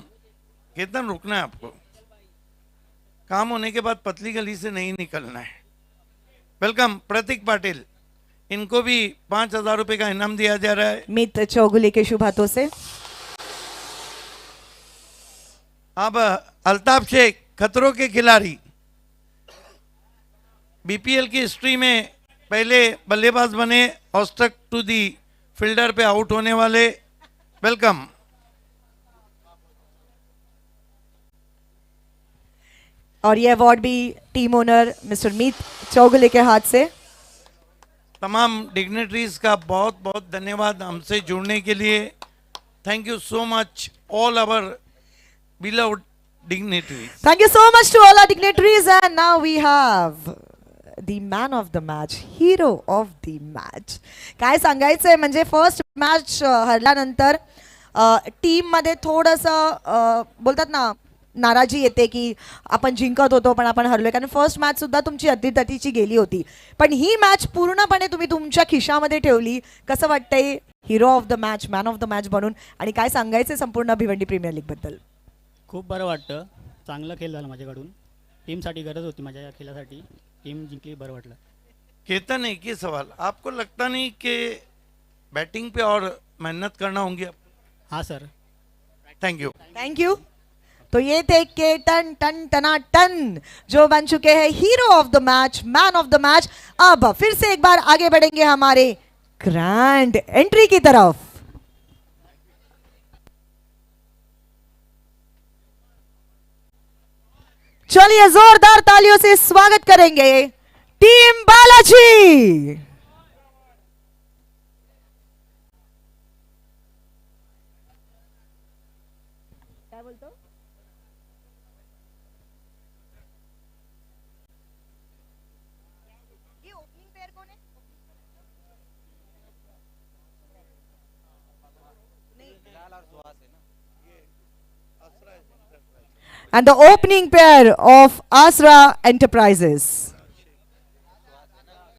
कितना रुकना है आपको, काम होने के बाद पतली गली से नहीं निकलना है। वेलकम प्रतीक पाटिल, इनको भी 5,000 रुपये का इनाम दिया जा रहा है। मित चौगुले के शुभ हाथों से। अब अल्ताफ शेख खतरों के खिलाड़ी, बीपीएल की हिस्ट्री में पहले बल्लेबाज बने और स्ट्रक टू दी फील्डर पे आउट होने वाले। वेलकम। और ये अवार्ड भी team owner mister Meet Chougule के हाथ से। तमाम डिग्नेटरीज का बहुत बहुत धन्यवाद हमसे जुड़ने के लिए। Thank you so much all our beloved dignitaries. Thank you so much to all our dignitaries, and now we have the man of the match, hero of the match. काय सांगायचंय म्हणजे फर्स्ट मॅच हरल्यानंतर टीम मध्ये थोडंसं बोलतात ना नाराजी येते की आपण जिंकत होतो पण आपण हरलोय, कारण फर्स्ट मॅच सुद्धा तुमची अतितटीची गेली होती, पण ही मॅच पूर्णपणे तुम्ही तुमच्या खिशामध्ये ठेवली. कसं वाटतंय hero of the match, man of the match बनून, आणि काय सांगायचंय संपूर्ण भिवंडी प्रीमियर लीग बद्दल? खूप बरं वाटतं, चांगला खेळ झाला माझ्याकडून. टीमसाठी गरज होती माझ्या या खेळासाठी, टीम जिंकली, बरं वाटलं. केतन एक ही सवाल, आपको लगता नहीं कि बैटिंग पे और मेहनत करना होंगी अब? हाँ sir. Thank you. Thank you. तो ये थे केतन टन टना टन, जो बन चुके हैं hero of the match, man of the match. अब फिर से एक बार आगे बढ़ेंगे हमारे ग्रैंड एंट्री की तरफ। चलिए जोरदार तालियों से स्वागत करेंगे टीम बालाजी। क्या बोलते हो? ये ओपनिंग पेयर कौन है? And the opening pair of Asra Enterprises.